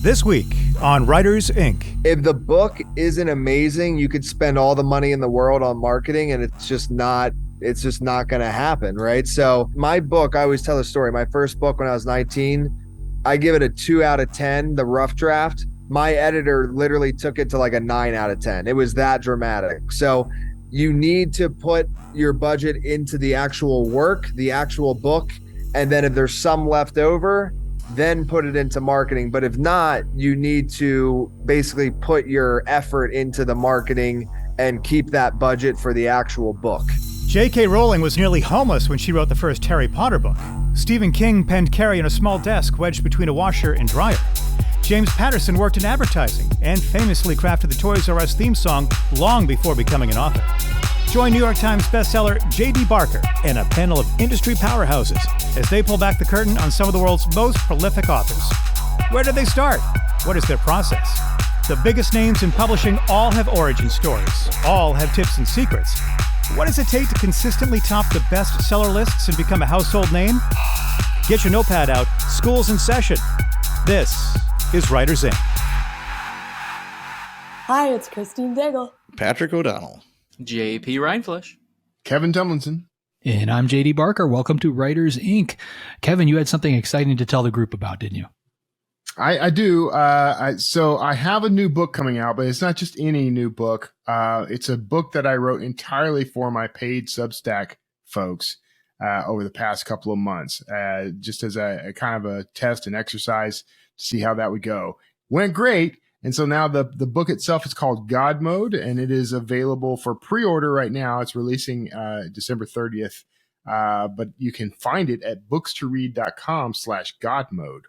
This week on Writers Inc. If the book isn't amazing, you could spend all the money in the world on marketing and it's just not going to happen, right? So my book, I always tell the story. My first book when I was 19, I give it a 2 out of 10, the rough draft. My editor literally took it to like a 9 out of 10. It was that dramatic. So you need to put your budget into the actual work, the actual book, and then if there's some left over, then put it into marketing. But if not, you need to basically put your effort into the marketing and keep that budget for the actual book. J.K. Rowling was nearly homeless when she wrote the first Harry Potter book. Stephen King penned Carrie in a small desk wedged between a washer and dryer. James Patterson worked in advertising and famously crafted the Toys R Us theme song long before becoming an author. Join New York Times bestseller J.D. Barker and a panel of industry powerhouses as they pull back the curtain on some of the world's most prolific authors. Where did they start? What is their process? The biggest names in publishing all have origin stories. All have tips and secrets. What does it take to consistently top the bestseller lists and become a household name? Get your notepad out. School's in session. This is Writers Inc. Hi, it's Christine Daigle. Patrick O'Donnell. JP Reinflesh. Kevin Tumlinson. And I'm JD Barker. Welcome to Writers Inc. Kevin, you had something exciting to tell the group about, didn't you? I do. So I have a new book coming out, but it's not just any new book. It's a book that I wrote entirely for my paid Substack folks over the past couple of months, just as a kind of a test and exercise to see how that would go. Went great. And so now the book itself is called God Mode, and it is available for pre-order right now. It's releasing December 30th, but you can find it at books2read.com/godmode.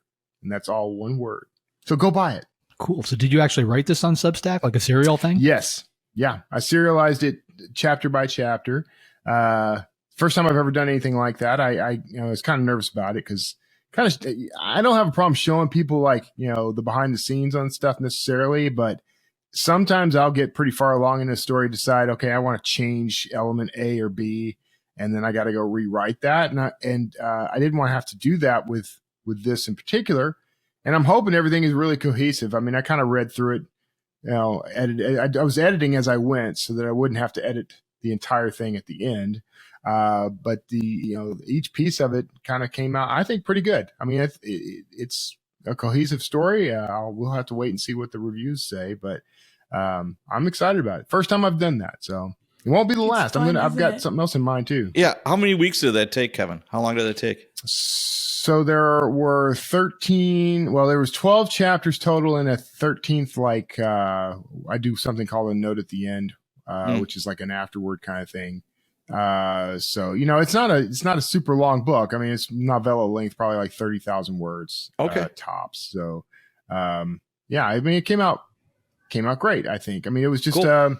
And that's all one word. So go buy it. Cool. So did you actually write this on Substack, like a serial thing? Yes. Yeah. I serialized it chapter by chapter. First time I've ever done anything like that. I was kind of nervous about it because I don't have a problem showing people like, the behind the scenes on stuff necessarily, but sometimes I'll get pretty far along in a story, decide, okay, I want to change element A or B, and then I got to go rewrite that. And I didn't want to have to do that with this in particular. And I'm hoping everything is really cohesive. I mean, I kind of read through it, I was editing as I went so that I wouldn't have to edit the entire thing at the end. But each piece of it kind of came out, I think, pretty good. I mean, it's a cohesive story. We'll have to wait and see what the reviews say, but I'm excited about it. First time I've done that, so it won't be the last. I've got something else in mind too. Yeah. How many weeks did that take, Kevin? How long did it take? So there were 13. Well, there was 12 chapters total, and a 13th, I do something called a note at the end, which is like an afterword kind of thing. So it's not a super long book. I mean, it's novella length, probably like 30,000 words. Okay. Tops. So, I mean, it came out great, I think. I mean, it was just, cool.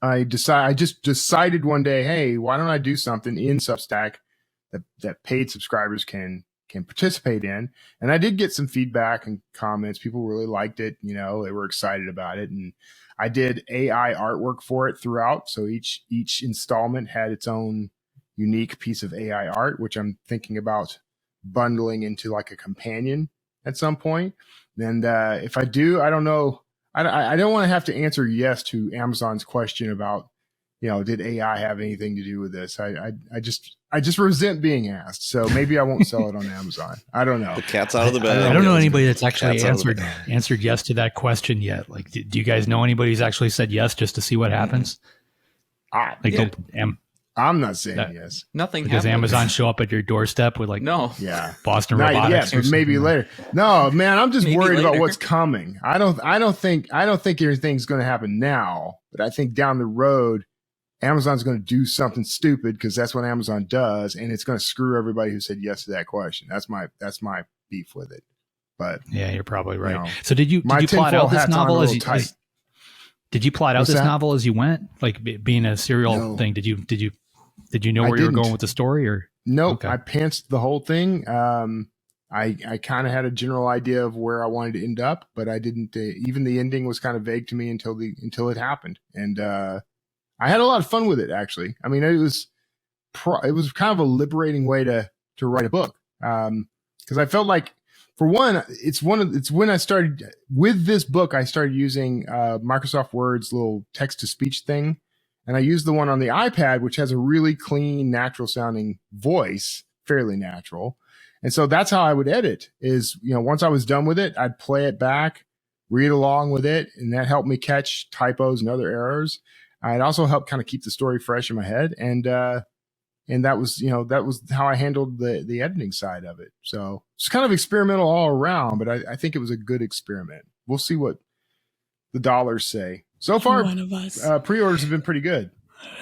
I just decided one day, hey, why don't I do something in Substack that paid subscribers can participate in? And I did get some feedback and comments. People really liked it. They were excited about it. And I did AI artwork for it throughout. So each installment had its own unique piece of AI art, which I'm thinking about bundling into like a companion at some point. And if I do, I don't know. I don't want to have to answer yes to Amazon's question about, did AI have anything to do with this? I just resent being asked. So maybe I won't sell it on Amazon. I don't know. The cat's out of the bag. I don't know anybody that's actually answered yes to that question yet. Like, do you guys know anybody who's actually said yes just to see what happens? I'm not saying yes. Nothing Does happened. Amazon show up at your doorstep with No. Yeah. Boston Not Robotics? yet, but maybe later. No, man, I'm just Maybe worried about later. what's coming. I don't think anything's going to happen now, but I think down the road, Amazon's going to do something stupid because that's what Amazon does, and it's going to screw everybody who said yes to that question. That's my beef with it. But yeah, you're probably right. You know, So did you plot out this novel as you went? Like being a serial thing, did you know where you were going with the story, or? Nope. Okay. I pantsed the whole thing. I kind of had a general idea of where I wanted to end up, but I didn't. Even the ending was kind of vague to me until it happened, and I had a lot of fun with it. Actually, I mean, it was kind of a liberating way to write a book, because I felt like for one, it's when I started with this book, I started using Microsoft Word's little text to speech thing. And I used the one on the iPad, which has a really clean, natural sounding voice, fairly natural. And so that's how I would edit is, once I was done with it, I'd play it back, read along with it. And that helped me catch typos and other errors. It also helped kind of keep the story fresh in my head. And that was how I handled the editing side of it. So it's kind of experimental all around, but I think it was a good experiment. We'll see what the dollars say. So far, pre-orders have been pretty good.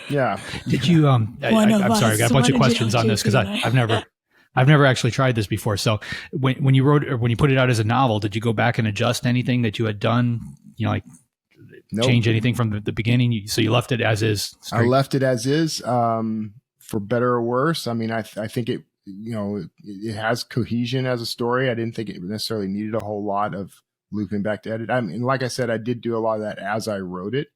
Yeah. Did you? I'm sorry, I got a bunch of questions on this because I've never actually tried this before. So when you put it out as a novel, did you go back and adjust anything that you had done? Nope. Change anything from the beginning? So you left it as is? Straight? I left it as is, for better or worse. I mean, I think it, it has cohesion as a story. I didn't think it necessarily needed a whole lot of looping back to edit. I mean, like I said, I did do a lot of that as I wrote it.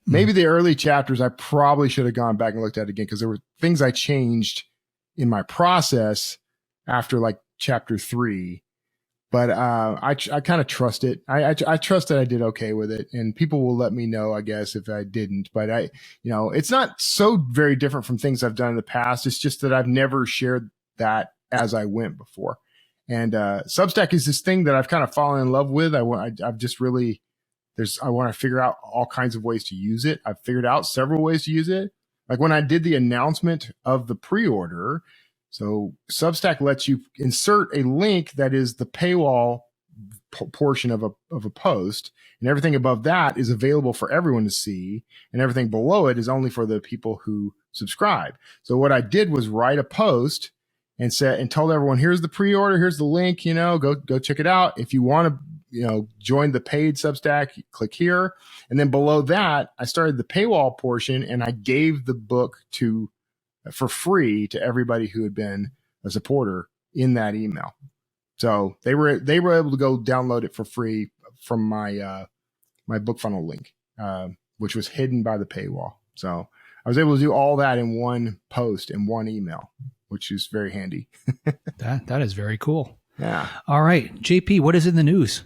Maybe the early chapters, I probably should have gone back and looked at it again because there were things I changed in my process after like chapter 3. But I kind of trust it. I trust that I did okay with it, and people will let me know, I guess, if I didn't. But it's not so very different from things I've done in the past. It's just that I've never shared that as I went before. And Substack is this thing that I've kind of fallen in love with. I want to figure out all kinds of ways to use it. I've figured out several ways to use it. Like when I did the announcement of the pre-order. So Substack lets you insert a link that is the paywall portion of a post, and everything above that is available for everyone to see, and everything below it is only for the people who subscribe. So what I did was write a post and told everyone, here's the pre-order, here's the link, go check it out. If you want to, join the paid Substack, click here. And then below that, I started the paywall portion and I gave the book for free to everybody who had been a supporter in that email. So they were able to go download it for free from my BookFunnel link, which was hidden by the paywall. So I was able to do all that in one post and one email, which is very handy. That is very cool. Yeah. All right, JP, what is in the news?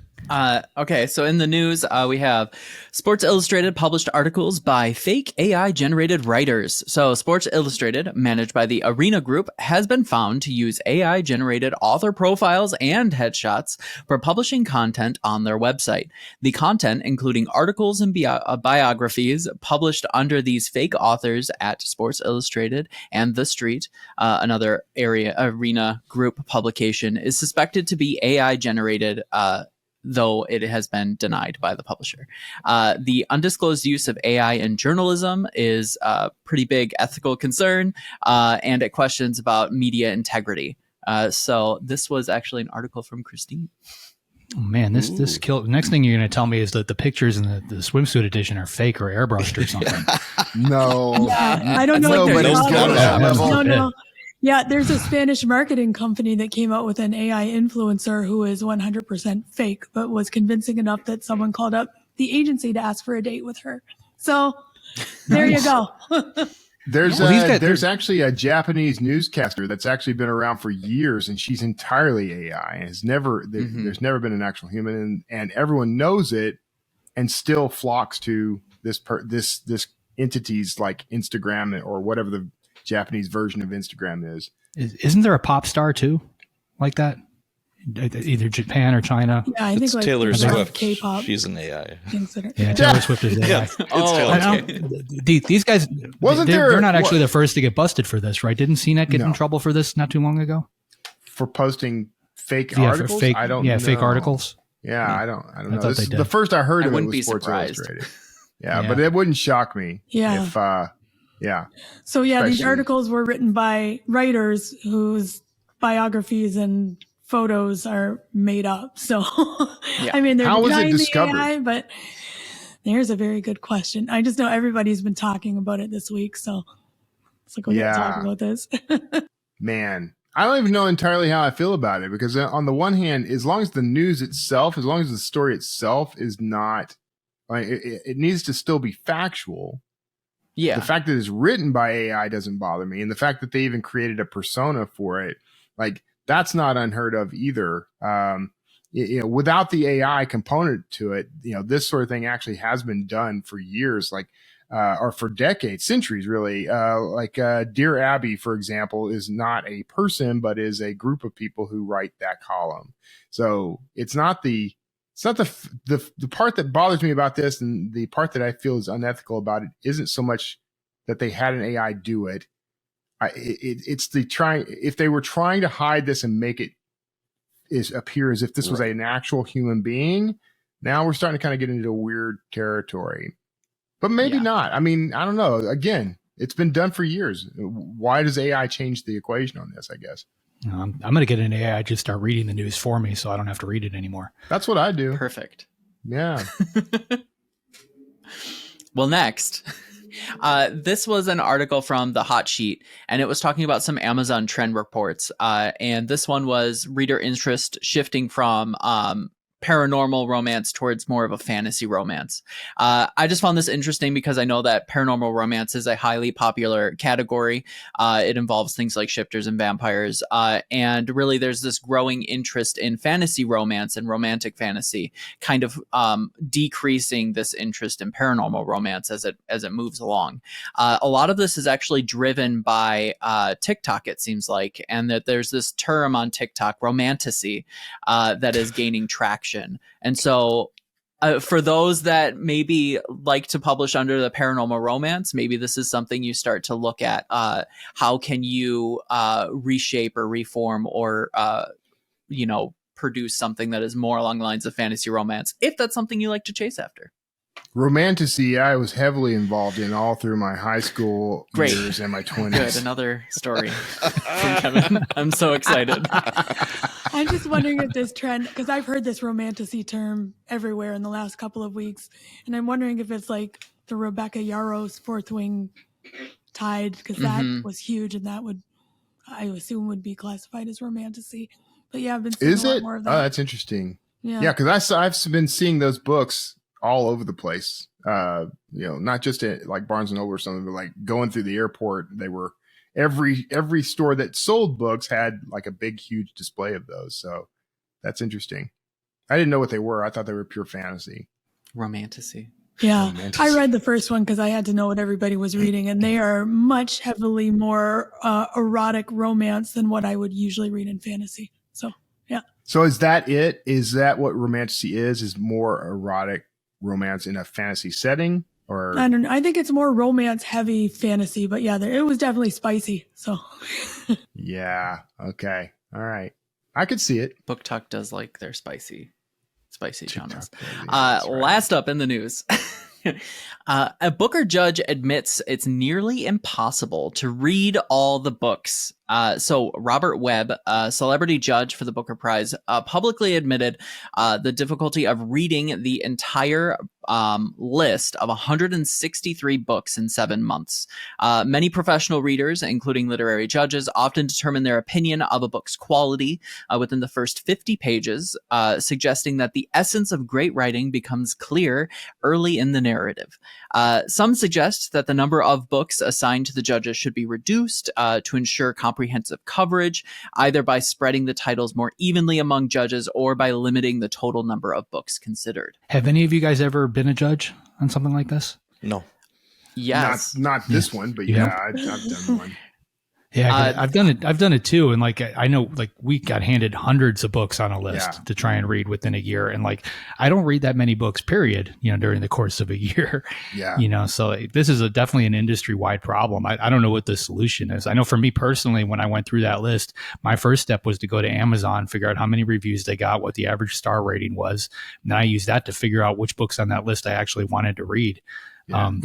Okay, so in the news, we have Sports Illustrated published articles by fake AI generated writers. So Sports Illustrated, managed by the Arena Group, has been found to use AI generated author profiles and headshots for publishing content on their website. The content, including articles and biographies published under these fake authors at Sports Illustrated and The Street, another Arena Group publication, is suspected to be AI generated, though it has been denied by the publisher. The undisclosed use of AI in journalism is a pretty big ethical concern, and it questions about media integrity. So this was actually an article from Christine. Oh man, this killed. Next thing you're going to tell me is that the pictures in the swimsuit edition are fake or airbrushed or something. No. Yeah, I don't know. No. Yeah, there's a Spanish marketing company that came out with an AI influencer who is 100% fake, but was convincing enough that someone called up the agency to ask for a date with her. So there you go. There's actually a Japanese newscaster that's actually been around for years, and she's entirely AI and has there's never been an actual human, and everyone knows it and still flocks to this entity's like Instagram or whatever the Japanese version of Instagram is. Isn't there a pop star too like that? Either Japan or China. Yeah, I think it's like Taylor Swift. K-pop. She's an AI. Yeah, Taylor Swift is AI. These guys, they're not actually the first to get busted for this, right? Didn't CNET get in trouble for this not too long ago? For posting fake articles? Fake articles. Yeah, I don't know. This is the first I heard of it was Sports Illustrated. Yeah, but it wouldn't shock me. Yeah. So these articles were written by writers whose biographies and photos are made up. So, I mean, they're denying the AI, but there's a very good question. I just know everybody's been talking about it this week. So it's like, we got to talk about this. Man, I don't even know entirely how I feel about it, because on the one hand, as long as the news itself, as long as the story itself is not, like, it needs to still be factual. Yeah. The fact that it's written by AI doesn't bother me. And the fact that they even created a persona for it, like that's not unheard of either. Without the AI component to it, this sort of thing actually has been done for years, or for decades, centuries, really. Dear Abby, for example, is not a person, but is a group of people who write that column. So it's not the part that bothers me about this, and the part that I feel is unethical about it isn't so much that they had an AI do it. It's if they were trying to hide this and make it appear as if this was an actual human being, now we're starting to kind of get into weird territory. But maybe not. I mean, I don't know. Again, it's been done for years. Why does AI change the equation on this, I guess? I'm going to get an AI just start reading the news for me so I don't have to read it anymore. That's what I do. Perfect. Yeah. Well, next, this was an article from the Hot Sheet, and it was talking about some Amazon trend reports. And this one was reader interest shifting from paranormal romance towards more of a fantasy romance. I just found this interesting because I know that paranormal romance is a highly popular category. It involves things like shifters and vampires. And really there's this growing interest in fantasy romance and romantic fantasy, kind of decreasing this interest in paranormal romance as it moves along. A lot of this is actually driven by TikTok, it seems like, and that there's this term on TikTok, romantasy, that is gaining traction. And so for those that maybe like to publish under the paranormal romance, maybe this is something you start to look at. How can you reshape or reform or, produce something that is more along the lines of fantasy romance, if that's something you like to chase after? Romantasy, I was heavily involved in all through my high school years and my 20s. Good, another story from Kevin. I'm so excited. I'm just wondering if this trend, because I've heard this romantasy term everywhere in the last couple of weeks, and I'm wondering if it's like the Rebecca Yarros Fourth Wing Tide, because that was huge, and that would, I assume, would be classified as romantasy. But yeah, I've been seeing a lot more of that. Oh, that's interesting. Yeah, because I've been seeing those books all over the place. Not just at like Barnes and Noble or something, but like going through the airport, they were every store that sold books had like a big, huge display of those. So that's interesting. I didn't know what they were. I thought they were pure fantasy. Romantasy. Yeah, I read the first one because I had to know what everybody was reading, and they are much heavily more erotic romance than what I would usually read in fantasy. So, yeah. So is that it? Is that what romantasy is more erotic romance in a fantasy setting? Or I don't know. I think it's more romance heavy fantasy, but yeah, it was definitely spicy. So yeah. Okay. All right. I could see it. BookTok does like their spicy genres. Right. Last up in the news. A Booker judge admits it's nearly impossible to read all the books. So Robert Webb, a celebrity judge for the Booker Prize, publicly admitted the difficulty of reading the entire list of 163 books in 7 months. Many professional readers, including literary judges, often determine their opinion of a book's quality within the first 50 pages, suggesting that the essence of great writing becomes clear early in the narrative. Some suggest that the number of books assigned to the judges should be reduced to ensure comprehensive coverage, either by spreading the titles more evenly among judges or by limiting the total number of books considered. Have any of you guys ever been a judge on something like this? No. Yes. Not this one, but I've done one. Yeah, I've done it. I've done it too. And like, I know like we got handed hundreds of books on a list to try and read within a year. And like, I don't read that many books, period, during the course of a year. Yeah. So this is definitely an industry wide problem. I don't know what the solution is. I know for me personally, when I went through that list, my first step was to go to Amazon, figure out how many reviews they got, what the average star rating was. And then I used that to figure out which books on that list I actually wanted to read.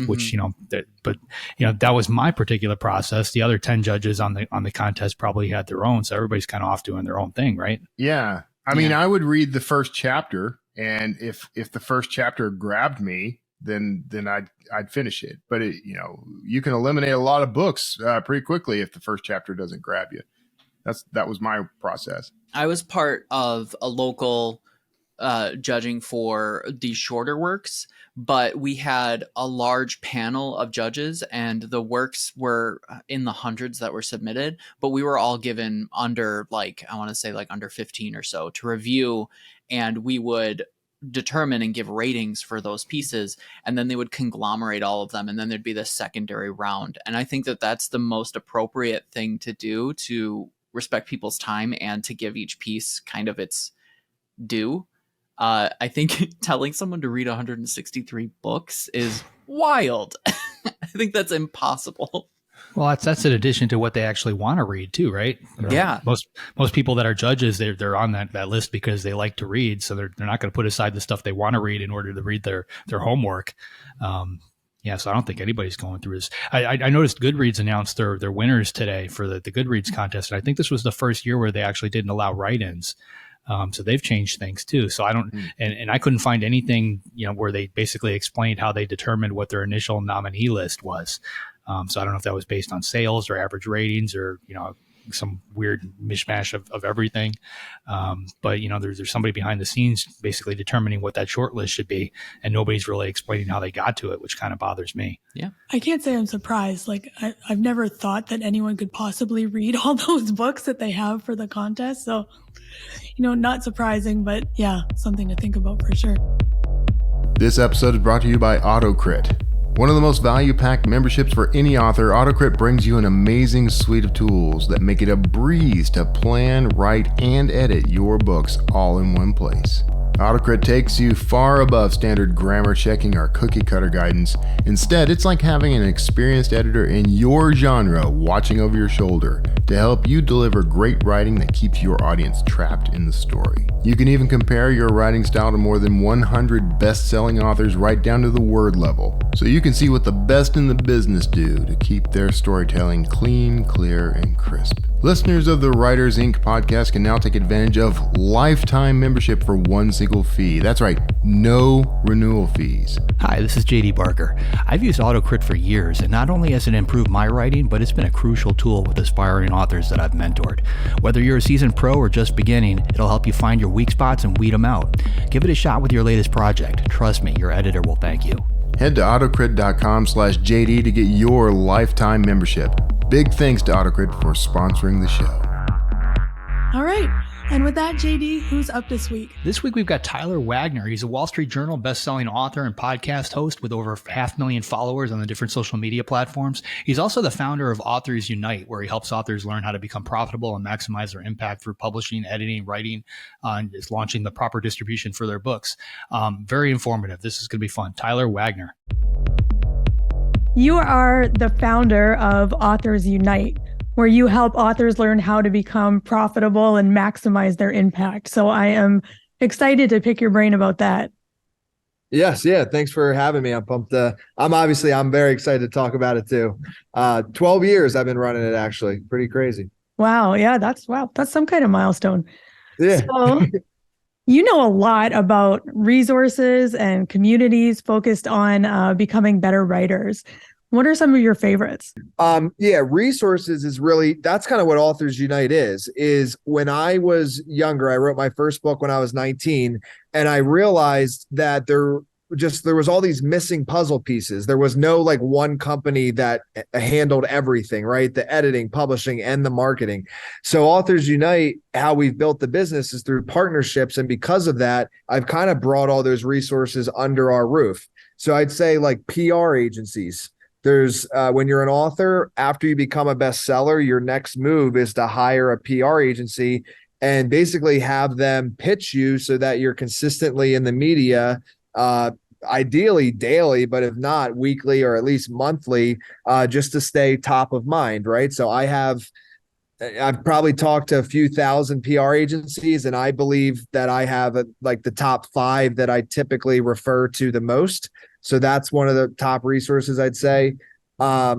Which, that was my particular process. The other 10 judges on the contest probably had their own. So everybody's kind of off doing their own thing. Right. Yeah. I mean, I would read the first chapter, and if the first chapter grabbed me, then I'd finish it. But you can eliminate a lot of books pretty quickly if the first chapter doesn't grab you. That was my process. I was part of a local judging for the shorter works, but we had a large panel of judges and the works were in the hundreds that were submitted, but we were all given under under 15 or so to review, and we would determine and give ratings for those pieces, and then they would conglomerate all of them, and then there'd be the secondary round. And I think that that's the most appropriate thing to do to respect people's time and to give each piece kind of its due. I think telling someone to read 163 books is wild. I think that's impossible. Well, that's in addition to what they actually want to read too, right? Yeah. Most people that are judges, they're on that list because they like to read. So they're not going to put aside the stuff they want to read in order to read their homework. So I don't think anybody's going through this. I noticed Goodreads announced their winners today for the Goodreads contest. And I think this was the first year where they actually didn't allow write-ins. So they've changed things too. So I don't, and I couldn't find anything, where they basically explained how they determined what their initial nominee list was. So I don't know if that was based on sales or average ratings or, some weird mishmash of everything. But there's somebody behind the scenes basically determining what that short list should be. And nobody's really explaining how they got to it, which kind of bothers me. Yeah. I can't say I'm surprised. Like I've never thought that anyone could possibly read all those books that they have for the contest. So, not surprising, but yeah, something to think about for sure. This episode is brought to you by AutoCrit. One of the most value-packed memberships for any author, AutoCrit brings you an amazing suite of tools that make it a breeze to plan, write, and edit your books all in one place. AutoCrit takes you far above standard grammar checking or cookie cutter guidance. Instead, it's like having an experienced editor in your genre watching over your shoulder to help you deliver great writing that keeps your audience trapped in the story. You can even compare your writing style to more than 100 best-selling authors right down to the word level, so you can see what the best in the business do to keep their storytelling clean, clear, and crisp. Listeners of the Writers Inc. podcast can now take advantage of lifetime membership for one single fee. That's right, no renewal fees. Hi, this is JD Barker. I've used AutoCrit for years, and not only has it improved my writing, but it's been a crucial tool with aspiring authors that I've mentored. Whether you're a seasoned pro or just beginning, it'll help you find your weak spots and weed them out. Give it a shot with your latest project. Trust me, your editor will thank you. Head to autocrit.com/JD to get your lifetime membership. Big thanks to AutoCrit for sponsoring the show. All right. And with that, JD, who's up this week? This week, we've got Tyler Wagner. He's a Wall Street Journal best-selling author and podcast host with over 500,000 followers on the different social media platforms. He's also the founder of Authors Unite, where he helps authors learn how to become profitable and maximize their impact through publishing, editing, writing, and is launching the proper distribution for their books. Very informative. This is going to be fun. Tyler Wagner. You are the founder of Authors Unite, where you help authors learn how to become profitable and maximize their impact. So I am excited to pick your brain about that. Yes. Yeah. Thanks for having me. I'm pumped. I'm very excited to talk about it too. 12 years I've been running it, actually. Pretty crazy. Wow. Yeah. That's some kind of milestone. Yeah. So, you know a lot about resources and communities focused on becoming better writers. What are some of your favorites? Resources is really, that's kind of what Authors Unite is when I was younger, I wrote my first book when I was 19, and I realized that there was all these missing puzzle pieces. There was no like one company that handled everything, right? The editing, publishing, and the marketing. So Authors Unite, how we've built the business is through partnerships. And because of that, I've kind of brought all those resources under our roof. So I'd say like PR agencies. There's when you're an author, after you become a bestseller, your next move is to hire a PR agency and basically have them pitch you so that you're consistently in the media, ideally daily, but if not weekly or at least monthly, just to stay top of mind, right? So I've probably talked to a few thousand PR agencies, and I believe that I have like the top 5 that I typically refer to the most. So that's one of the top resources, I'd say. I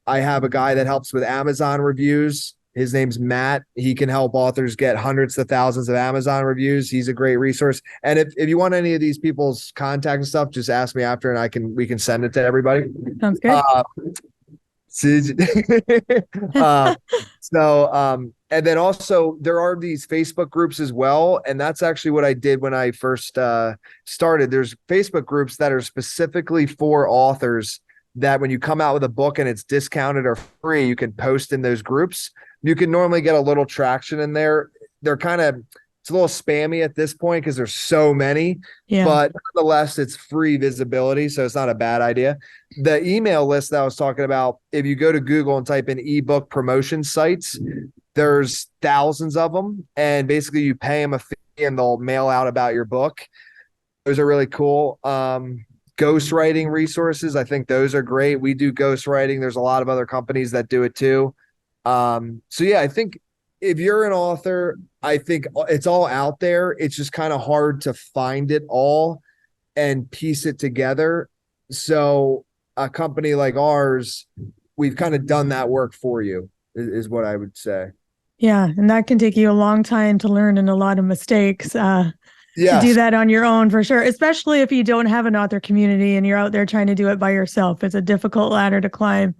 have a guy that helps with Amazon reviews. His name's Matt. He can help authors get hundreds of thousands of Amazon reviews. He's a great resource. And if you want any of these people's contact and stuff, just ask me after, and we can send it to everybody. Sounds good. And then also there are these Facebook groups as well. And that's actually what I did when I first started. There's Facebook groups that are specifically for authors that when you come out with a book and it's discounted or free, you can post in those groups. You can normally get a little traction in there. They're it's a little spammy at this point because there's so many, but nonetheless, it's free visibility. So it's not a bad idea. The email list that I was talking about, if you go to Google and type in ebook promotion sites, there's thousands of them. And basically you pay them a fee and they'll mail out about your book. Those are really cool. Ghostwriting resources, I think those are great. We do ghostwriting. There's a lot of other companies that do it too. So yeah, I think if you're an author, I think it's all out there. It's just kind of hard to find it all and piece it together. So a company like ours, we've kind of done that work for you, is what I would say. Yeah. And that can take you a long time to learn and a lot of mistakes. To do that on your own for sure, especially if you don't have an author community and you're out there trying to do it by yourself. It's a difficult ladder to climb.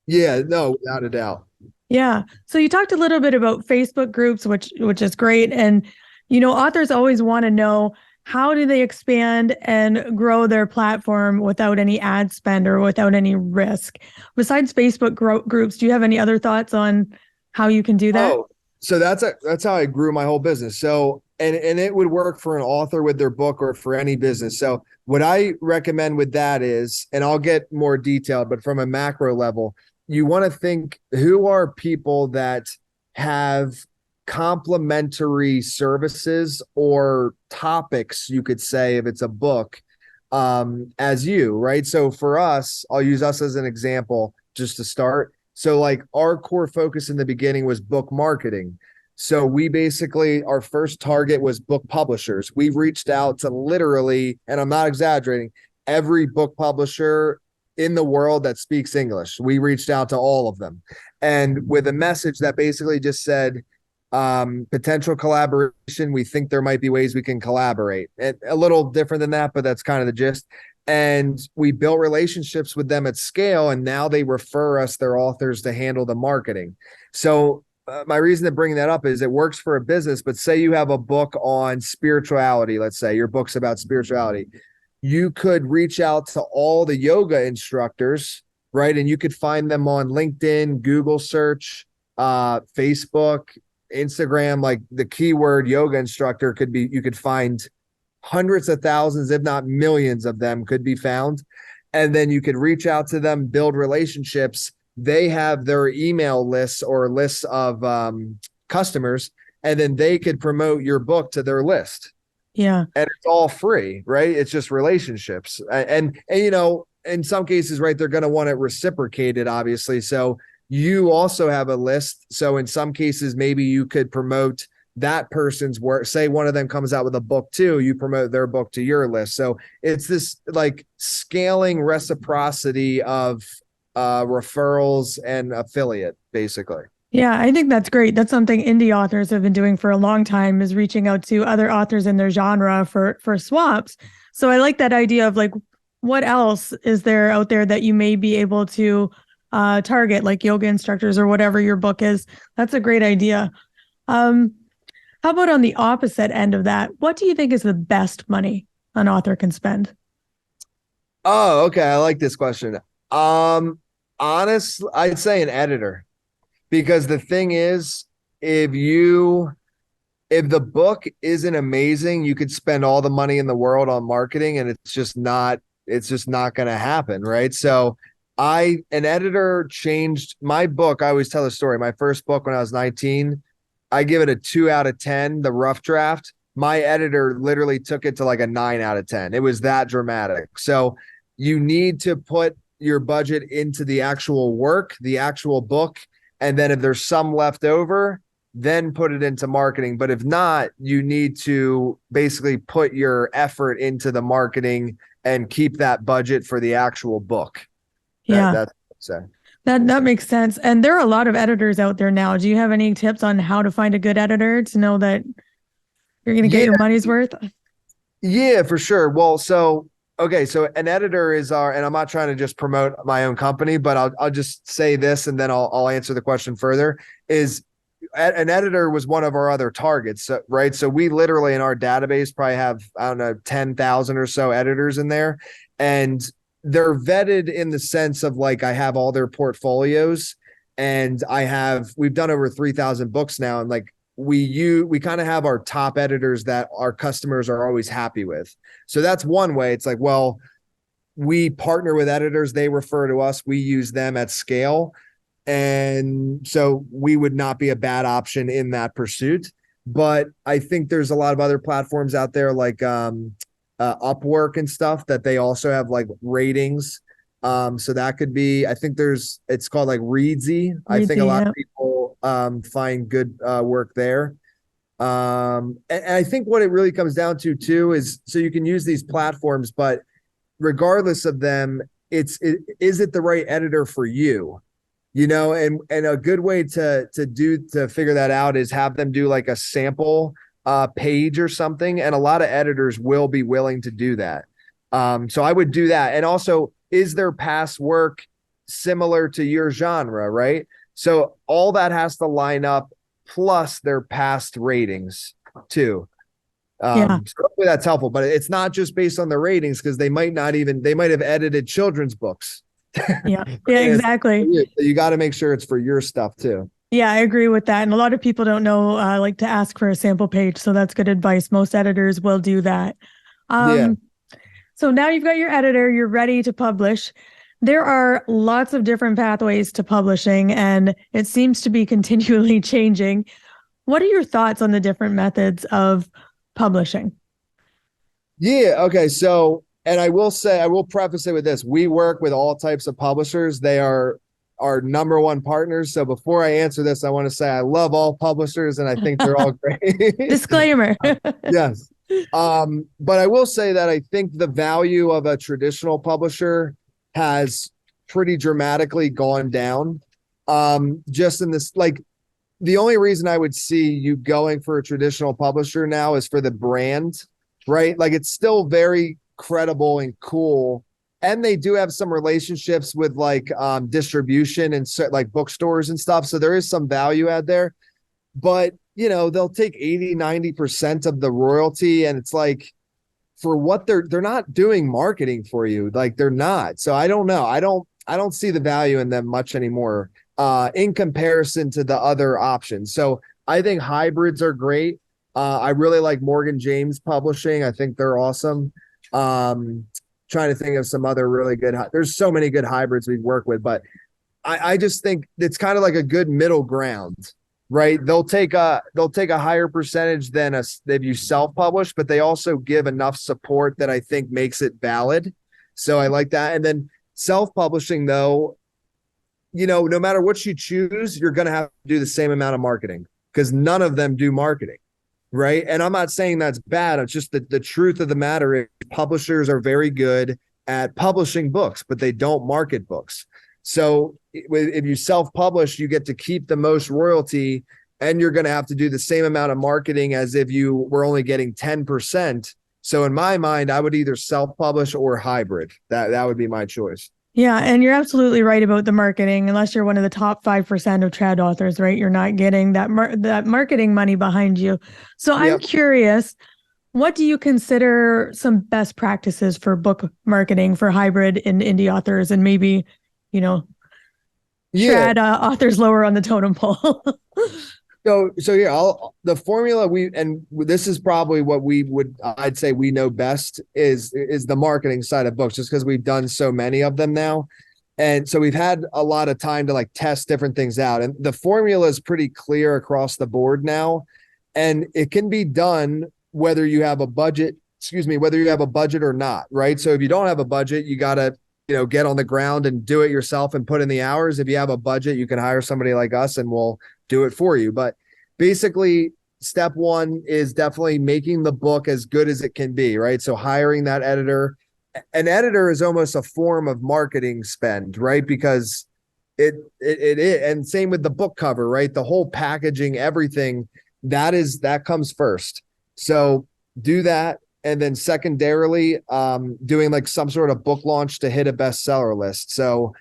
Yeah, no, without a doubt. Yeah. So you talked a little bit about Facebook groups, which is great. And, authors always want to know, how do they expand and grow their platform without any ad spend or without any risk? Besides Facebook groups, do you have any other thoughts on how you can do that? Oh, so that's how I grew my whole business. So, and it would work for an author with their book or for any business. So what I recommend with that is, and I'll get more detailed, but from a macro level, you want to think, who are people that have complementary services or topics, you could say, if it's a book, as you, right? So for us, I'll use us as an example just to start. So like our core focus in the beginning was book marketing. So we basically, our first target was book publishers. We reached out to literally, and I'm not exaggerating, every book publisher in the world that speaks English. We reached out to all of them, and with a message that basically just said, potential collaboration. We think there might be ways we can collaborate. And a little different than that, but that's kind of the gist. And we built relationships with them at scale, and now they refer us their authors to handle the marketing. So my reason to bring that up is it works for a business, but say you have a book on spirituality. Let's say your book's about spirituality. You could reach out to all the yoga instructors, right? And you could find them on LinkedIn, Google search, Facebook, Instagram. Like the keyword yoga instructor could be, you could find hundreds of thousands, if not millions of them could be found. And then you could reach out to them, build relationships. They have their email lists or lists of customers, and then they could promote your book to their list. Yeah. And it's all free, right? It's just relationships. And in some cases, right, they're going to want it reciprocated, obviously. So you also have a list. So in some cases, maybe you could promote that person's work. Say one of them comes out with a book too, you promote their book to your list. So it's this like scaling reciprocity of referrals and affiliate, basically. Yeah, I think that's great. That's something indie authors have been doing for a long time, is reaching out to other authors in their genre for swaps. So I like that idea of like, what else is there out there that you may be able to target, like yoga instructors or whatever your book is. That's a great idea. How about on the opposite end of that? What do you think is the best money an author can spend? Oh, okay. I like this question. Honestly, I'd say an editor, because the thing is, if the book isn't amazing, you could spend all the money in the world on marketing and it's just not going to happen. Right. So an editor changed my book. I always tell a story. My first book when I was 19, I give it a 2 out of 10, the rough draft. My editor literally took it to like a 9 out of 10. It was that dramatic. So you need to put your budget into the actual work, the actual book. And then if there's some left over, then put it into marketing. But if not, you need to basically put your effort into the marketing and keep that budget for the actual book. Yeah. That's what I'm saying. That makes sense. And there are a lot of editors out there now. Do you have any tips on how to find a good editor to know that you're going to get your money's worth? Yeah, for sure. Well, so Okay, so an editor is and I'm not trying to just promote my own company, but I'll just say this and then I'll answer the question further. Is an editor was one of our other targets, right? So we literally in our database probably have, I don't know, 10,000 or so editors in there, and they're vetted in the sense of like I have all their portfolios, and we've done over 3,000 books now, and like we kind of have our top editors that our customers are always happy with. So that's one way. It's like, well, we partner with editors, they refer to us, we use them at scale. And so we would not be a bad option in that pursuit. But I think there's a lot of other platforms out there like Upwork and stuff that they also have like ratings. So that could be, I think it's called like Readsy. I think a lot of people find good work there. And I think what it really comes down to too is, so you can use these platforms, but regardless of them, is it the right editor for you? You know, and a good way to figure that out is have them do like a sample page or something. And a lot of editors will be willing to do that. So I would do that. And also, is their past work similar to your genre, right? So all that has to line up, plus their past ratings too. So hopefully that's helpful, but it's not just based on the ratings, because they might have edited children's books. Yeah, exactly. You got to make sure it's for your stuff too. Yeah, I agree with that. And a lot of people don't know, like to ask for a sample page. So that's good advice. Most editors will do that. So now you've got your editor, you're ready to publish. There are lots of different pathways to publishing, and it seems to be continually changing. What are your thoughts on the different methods of publishing? Yeah. Okay. So, and I will preface it with this. We work with all types of publishers. They are our number one partners. So before I answer this, I want to say I love all publishers and I think they're all great. Disclaimer. Yes. But I will say that I think the value of a traditional publisher has pretty dramatically gone down. Just in this, like, the only reason I would see you going for a traditional publisher now is for the brand, right? Like, it's still very credible and cool, and they do have some relationships with like distribution and like bookstores and stuff, so there is some value add there. But you know, they'll take 80-90% of the royalty, and it's like, for what they're not doing marketing for you, like they're not. So I don't know, I don't see the value in them much anymore in comparison to the other options. So I think hybrids are great. I really like Morgan James Publishing. I think they're awesome. Trying to think of some other really good, there's so many good hybrids we work with, but I just think it's kind of like a good middle ground, right? They'll take a higher percentage than if you self-publish, but they also give enough support that I think makes it valid. So I like that. And then self-publishing though, you know, no matter what you choose, you're going to have to do the same amount of marketing, because none of them do marketing. Right. And I'm not saying that's bad. It's just that the truth of the matter is publishers are very good at publishing books, but they don't market books. So if you self-publish, you get to keep the most royalty, and you're going to have to do the same amount of marketing as if you were only getting 10%. So in my mind, I would either self-publish or hybrid. That would be my choice. Yeah, and you're absolutely right about the marketing. Unless you're one of the top 5% of trad authors, right? You're not getting that marketing money behind you. So I'm curious, what do you consider some best practices for book marketing for hybrid and indie authors, and maybe, you know, trad authors lower on the totem pole? So the formula this is probably what I'd say we know best is the marketing side of books, just because we've done so many of them now. And so we've had a lot of time to like test different things out, and the formula is pretty clear across the board now, and it can be done whether you have a budget or not, right? So if you don't have a budget, you got to, you know, get on the ground and do it yourself and put in the hours. If you have a budget, you can hire somebody like us and we'll do it for you. But basically, step one is definitely making the book as good as it can be, right? So hiring that editor. An editor is almost a form of marketing spend, right? Because it and same with the book cover, right? The whole packaging, everything that comes first. So do that. and then secondarily, doing like some sort of book launch to hit a bestseller list. So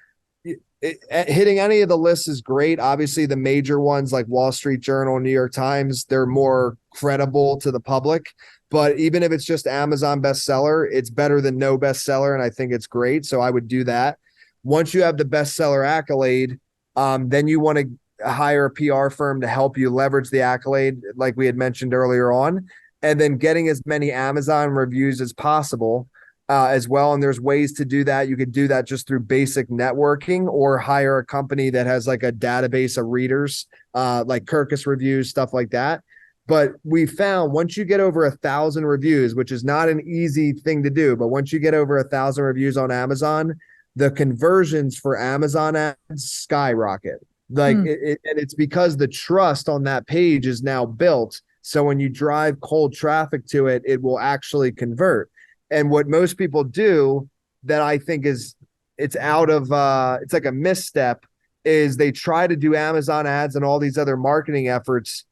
hitting any of the lists is great. Obviously, the major ones like Wall Street Journal, New York Times, they're more credible to the public. But even if it's just Amazon bestseller, it's better than no bestseller, and I think it's great. So I would do that. Once you have the bestseller accolade, then you want to hire a PR firm to help you leverage the accolade, like we had mentioned earlier on, and then getting as many Amazon reviews as possible as well. And there's ways to do that. You could do that just through basic networking, or hire a company that has like a database of readers, like Kirkus Reviews, stuff like that. But we found once you get over 1,000 reviews, which is not an easy thing to do, but once you get over 1,000 reviews on Amazon, the conversions for Amazon ads skyrocket. Like and it's because the trust on that page is now built. So when you drive cold traffic to it, it will actually convert. And what most people do that I think is it's like a misstep is they try to do Amazon ads and all these other marketing efforts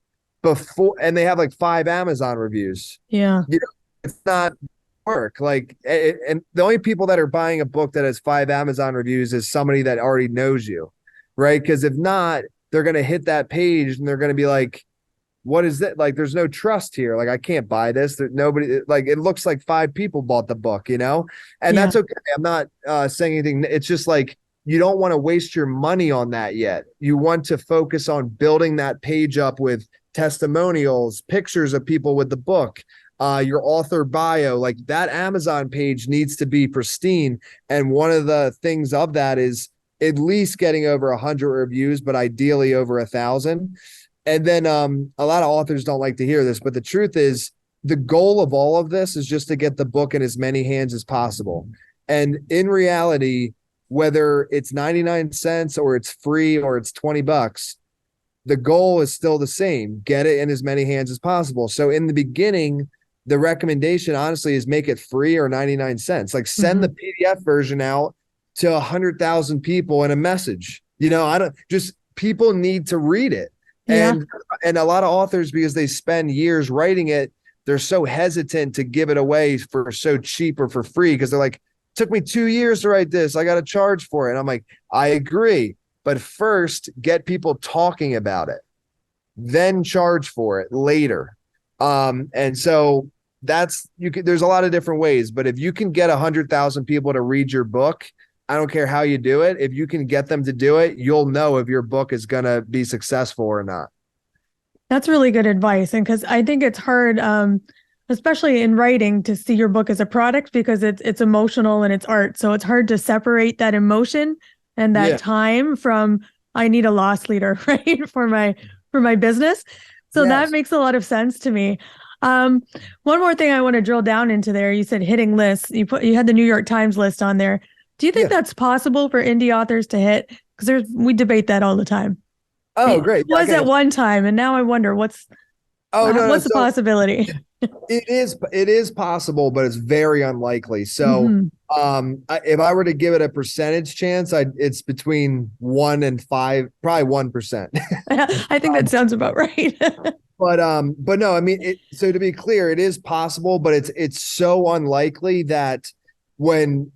before, and they have like 5 Amazon reviews. Yeah. It's not work. Like, and the only people that are buying a book that has 5 Amazon reviews is somebody that already knows you, right? Because if not, they're going to hit that page and they're going to be like, what is that? Like, there's no trust here. Like, I can't buy this. That nobody, like, it looks like 5 people bought the book, and that's okay. I'm not saying anything. It's just like, you don't want to waste your money on that yet. You want to focus on building that page up with testimonials, pictures of people with the book, your author bio. Like, that Amazon page needs to be pristine. And one of the things of that is at least getting over 100 reviews, but ideally over 1,000. And then a lot of authors don't like to hear this, but the truth is the goal of all of this is just to get the book in as many hands as possible. And in reality, whether it's 99 cents or it's free or it's $20, the goal is still the same. Get it in as many hands as possible. So in the beginning, the recommendation honestly is make it free or 99 cents. Like, send the PDF version out to 100,000 people in a message. People need to read it. And a lot of authors, because they spend years writing it, they're so hesitant to give it away for so cheap or for free, because they're like, it took me 2 years to write this. I got to charge for it. And I'm like, I agree. But first, get people talking about it, then charge for it later. And so there's a lot of different ways. But if you can get 100,000 people to read your book, I don't care how you do it. If you can get them to do it, you'll know if your book is going to be successful or not. That's really good advice. And because I think it's hard, especially in writing, to see your book as a product, because it's emotional and it's art. So it's hard to separate that emotion and that time from, I need a loss leader, right? For my business. So that makes a lot of sense to me. One more thing I want to drill down into there. You said hitting lists. You had the New York Times list on there. Do you think that's possible for indie authors to hit? Because we debate that all the time. Oh, great. It was at one time, and now I wonder what's the possibility? It is possible, but it's very unlikely. So if I were to give it a percentage chance, it's between 1 and 5, probably 1%. I think that sounds about right. But no, I mean, so to be clear, it is possible, but it's so unlikely that when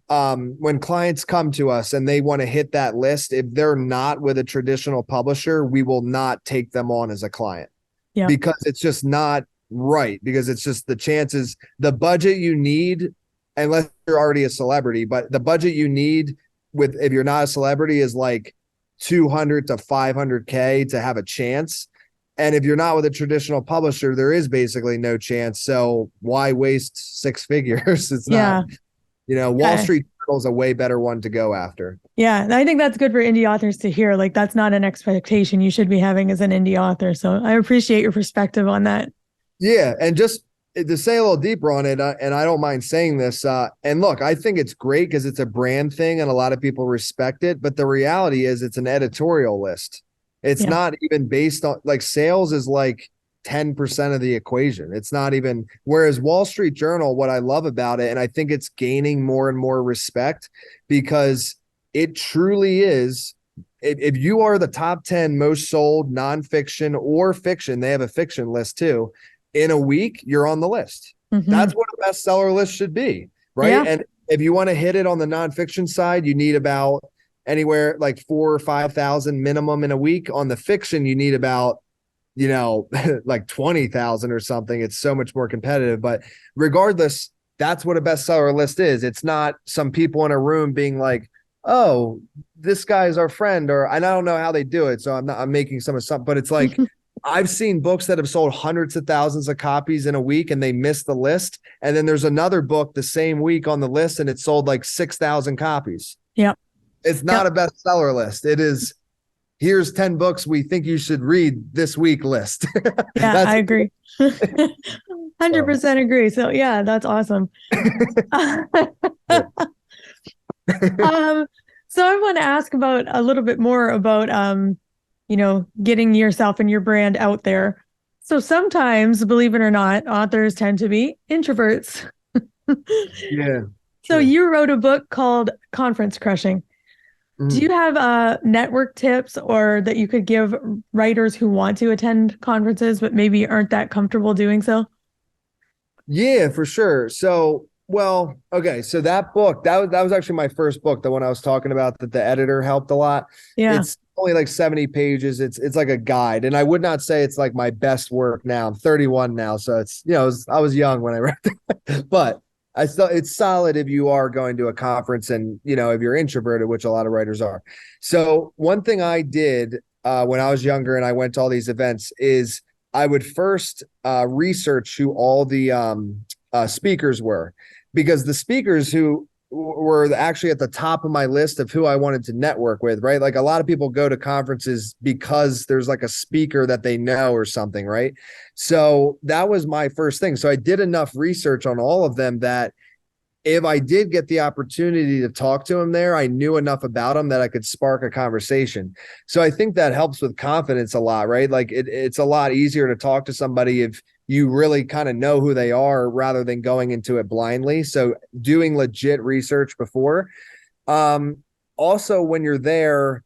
clients come to us and they want to hit that list, if they're not with a traditional publisher, we will not take them on as a client. Yeah. Because it's just not right, because it's just the chances, the budget you need, unless you're already a celebrity, but the budget you need if you're not a celebrity is like 200 to 500K to have a chance. And if you're not with a traditional publisher, there is basically no chance. So why waste 6 figures? It's not. Wall Street Journal is a way better one to go after. Yeah. And I think that's good for indie authors to hear. Like, that's not an expectation you should be having as an indie author. So I appreciate your perspective on that. Yeah. And just to say a little deeper on it, and I don't mind saying this, and look, I think it's great because it's a brand thing and a lot of people respect it. But the reality is it's an editorial list. It's not even based on, like, sales is like 10% of the equation. It's not even, whereas Wall Street Journal, what I love about it, and I think it's gaining more and more respect, because it truly is, if you are the top 10 most sold nonfiction or fiction, they have a fiction list too, in a week, you're on the list. That's what a bestseller list should be, right? Yeah. And if you want to hit it on the nonfiction side, you need about anywhere like 4,000 or 5,000 minimum in a week. On the fiction, you need about, like 20,000 or something. It's so much more competitive. But regardless, that's what a bestseller list is. It's not some people in a room being like, oh, this guy's our friend, and I don't know how they do it. So I'm making some of something, but it's like, I've seen books that have sold hundreds of thousands of copies in a week and they missed the list. And then there's another book the same week on the list and it sold like 6,000 copies. Yep. It's not a bestseller list. It is, here's 10 books we think you should read this week list. Yeah, I agree. 100% agree. So yeah, that's awesome. So I want to ask about a little bit more about, getting yourself and your brand out there. So sometimes, believe it or not, authors tend to be introverts. Yeah. So you wrote a book called Conference Crushing. Do you have network tips or that you could give writers who want to attend conferences but maybe aren't that comfortable doing so? Yeah, for sure. So, well, okay. So that book, that was actually my first book, the one I was talking about that the editor helped a lot. Yeah. It's only like 70 pages. It's like a guide. And I would not say it's like my best work now. I'm 31 now. So it's, I was young when I read it, but it's solid if you are going to a conference and, if you're introverted, which a lot of writers are. So one thing I did when I was younger and I went to all these events is I would first research who all the speakers were, because the speakers who were actually at the top of my list of who I wanted to network with, right? Like a lot of people go to conferences because there's like a speaker that they know or something, right? So that was my first thing. So I did enough research on all of them that if I did get the opportunity to talk to them there, I knew enough about them that I could spark a conversation. So I think that helps with confidence a lot, right? Like it's a lot easier to talk to somebody if you really kind of know who they are rather than going into it blindly. So doing legit research before. Also, when you're there,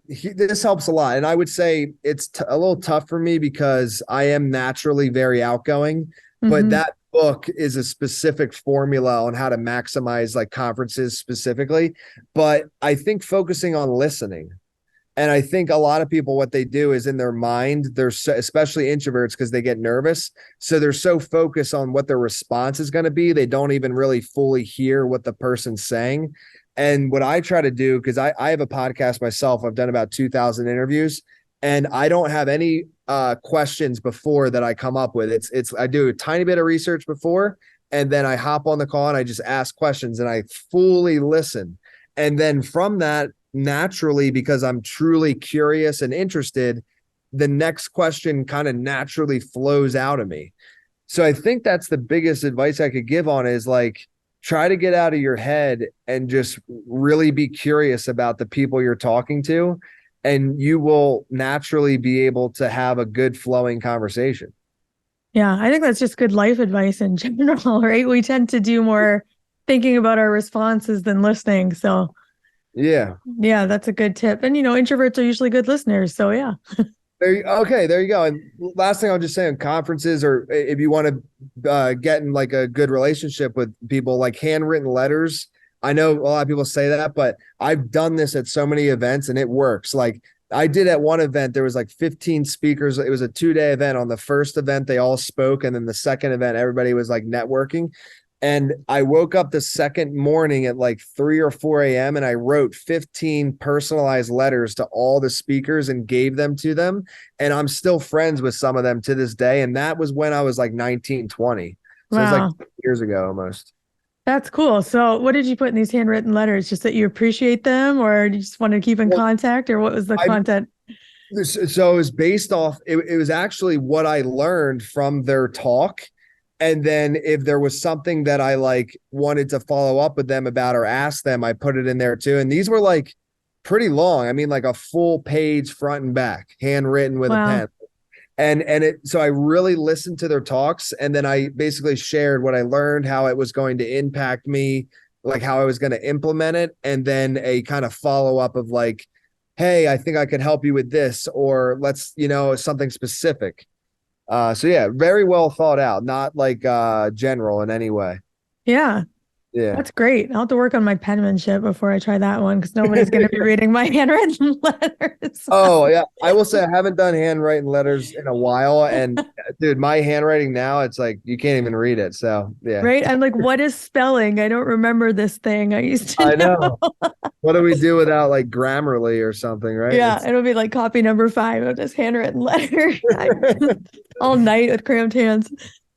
this helps a lot. And I would say it's a little tough for me because I am naturally very outgoing, but that book is a specific formula on how to maximize like conferences specifically. But I think focusing on listening. And I think a lot of people, what they do is in their mind, they're especially introverts because they get nervous. So they're so focused on what their response is going to be. They don't even really fully hear what the person's saying. And what I try to do, because I have a podcast myself, I've done about 2,000 interviews and I don't have any questions before that I come up with. I do a tiny bit of research before, and then I hop on the call and I just ask questions and I fully listen. And then from that, naturally, because I'm truly curious and interested, the next question kind of naturally flows out of me. So I think that's the biggest advice I could give on is like, try to get out of your head and just really be curious about the people you're talking to. And you will naturally be able to have a good flowing conversation. Yeah, I think that's just good life advice in general, right? We tend to do more thinking about our responses than listening. So yeah, that's a good tip. And, introverts are usually good listeners. So yeah. There you go. And last thing I'll just say on conferences, or if you want to get in like a good relationship with people, like handwritten letters. I know a lot of people say that, but I've done this at so many events and it works. Like I did at one event, there was like 15 speakers. It was a 2-day event. On the first event, they all spoke. And then the second event, everybody was like networking. And I woke up the second morning at like 3 or 4 a.m. and I wrote 15 personalized letters to all the speakers and gave them to them. And I'm still friends with some of them to this day. And that was when I was like 19, 20. So It was like years ago almost. That's cool. So what did you put in these handwritten letters? Just that you appreciate them, or you just want to keep in contact, or what was the content? So it was based off, it was actually what I learned from their talk. And then if there was something that I like wanted to follow up with them about or ask them, I put it in there too. And these were like pretty long. I mean, like a full page front and back, handwritten with a pen. So I really listened to their talks, and then I basically shared what I learned, how it was going to impact me, like how I was going to implement it. And then a kind of follow up of like, hey, I think I could help you with this, or let's, something specific. So yeah, very well thought out, not like general in any way. Yeah. Yeah. That's great. I'll have to work on my penmanship before I try that one because nobody's going to be reading my handwritten letters. Oh, yeah. I will say I haven't done handwritten letters in a while. And dude, my handwriting now, it's like you can't even read it. So, yeah. Right. I'm like, what is spelling? I don't remember this thing. I used to know. What do we do without like Grammarly or something, right? Yeah. It'll be like copy number 5 of this handwritten letter all night with cramped hands.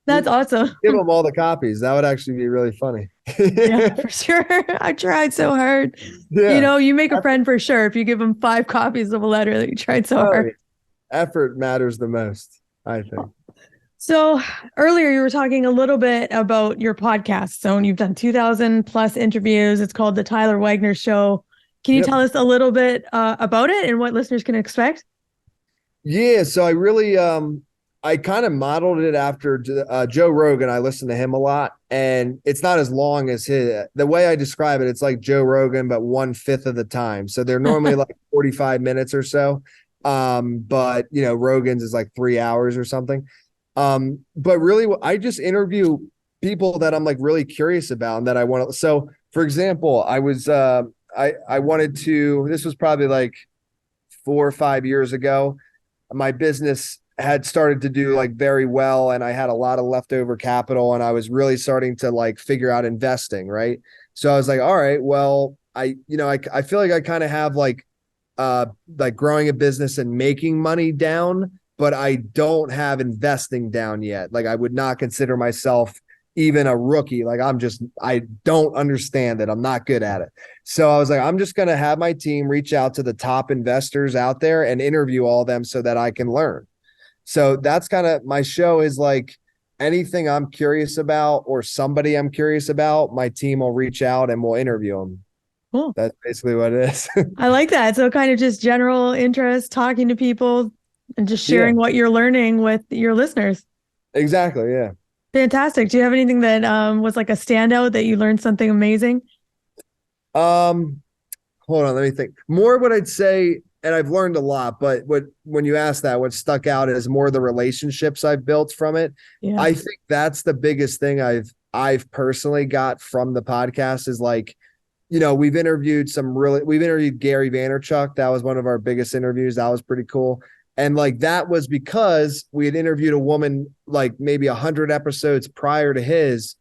That's awesome. Give them all the copies. That would actually be really funny. Yeah, for sure. I tried so hard. Yeah. You make a friend for sure if you give them 5 copies of a letter that you tried so hard. Effort matters the most, I think. So earlier you were talking a little bit about your podcast. So you've done 2,000 plus interviews. It's called The Tyler Wagner Show. Can you tell us a little bit about it and what listeners can expect? Yeah. So I really, I kind of modeled it after Joe Rogan. I listen to him a lot, and it's not as long as his. The way I describe it, it's like Joe Rogan, but 1/5 of the time. So they're normally like 45 minutes or so. But Rogan's is like 3 hours or something. But really, I just interview people that I'm like really curious about and that I want to. So, for example, I was I wanted to. This was probably like 4 or 5 years ago. My business had started to do like very well, and I had a lot of leftover capital, and I was really starting to like figure out investing, right? So I was like, all right, well, I feel like I kind of have like growing a business and making money down, but I don't have investing down yet. Like I would not consider myself even a rookie. Like I don't understand it. I'm not good at it. So I was like, I'm just going to have my team reach out to the top investors out there and interview all of them so that I can learn. So that's kind of my show is like anything I'm curious about or somebody I'm curious about, my team will reach out and we'll interview them. Cool. That's basically what it is. I like that. So kind of just general interest, talking to people and just sharing what you're learning with your listeners. Exactly. Yeah. Fantastic. Do you have anything that was like a standout that you learned something amazing? Hold on. Let me think. More what I'd say, and I've learned a lot, but when you ask that, what stuck out is more the relationships I've built from it. Yeah. I think that's the biggest thing I've personally got from the podcast is like, we've interviewed Gary Vaynerchuk. That was one of our biggest interviews. That was pretty cool. And like, that was because we had interviewed a woman like maybe 100 episodes prior to his,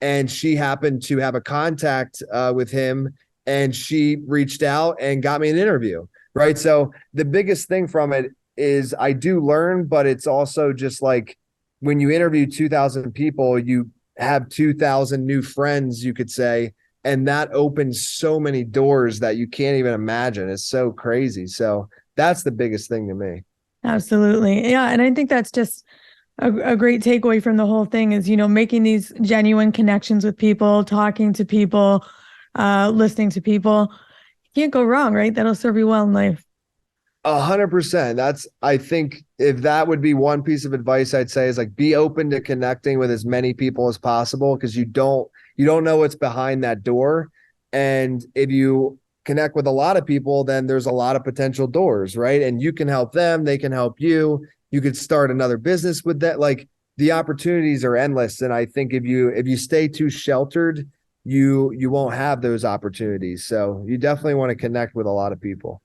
and she happened to have a contact with him, and she reached out and got me an interview. Right. So the biggest thing from it is I do learn, but it's also just like when you interview 2,000 people, you have 2,000 new friends, you could say, and that opens so many doors that you can't even imagine. It's so crazy. So that's the biggest thing to me. Absolutely. Yeah. And I think that's just a great takeaway from the whole thing is, making these genuine connections with people, talking to people, listening to people. Can't go wrong, right? That'll serve you well in life. 100%. I think if that would be one piece of advice I'd say is like, be open to connecting with as many people as possible, because you don't know what's behind that door. And if you connect with a lot of people, then there's a lot of potential doors, right? And you can help them, they can help you. You could start another business with that. Like the opportunities are endless. And I think if you stay too sheltered, you won't have those opportunities. So you definitely want to connect with a lot of people.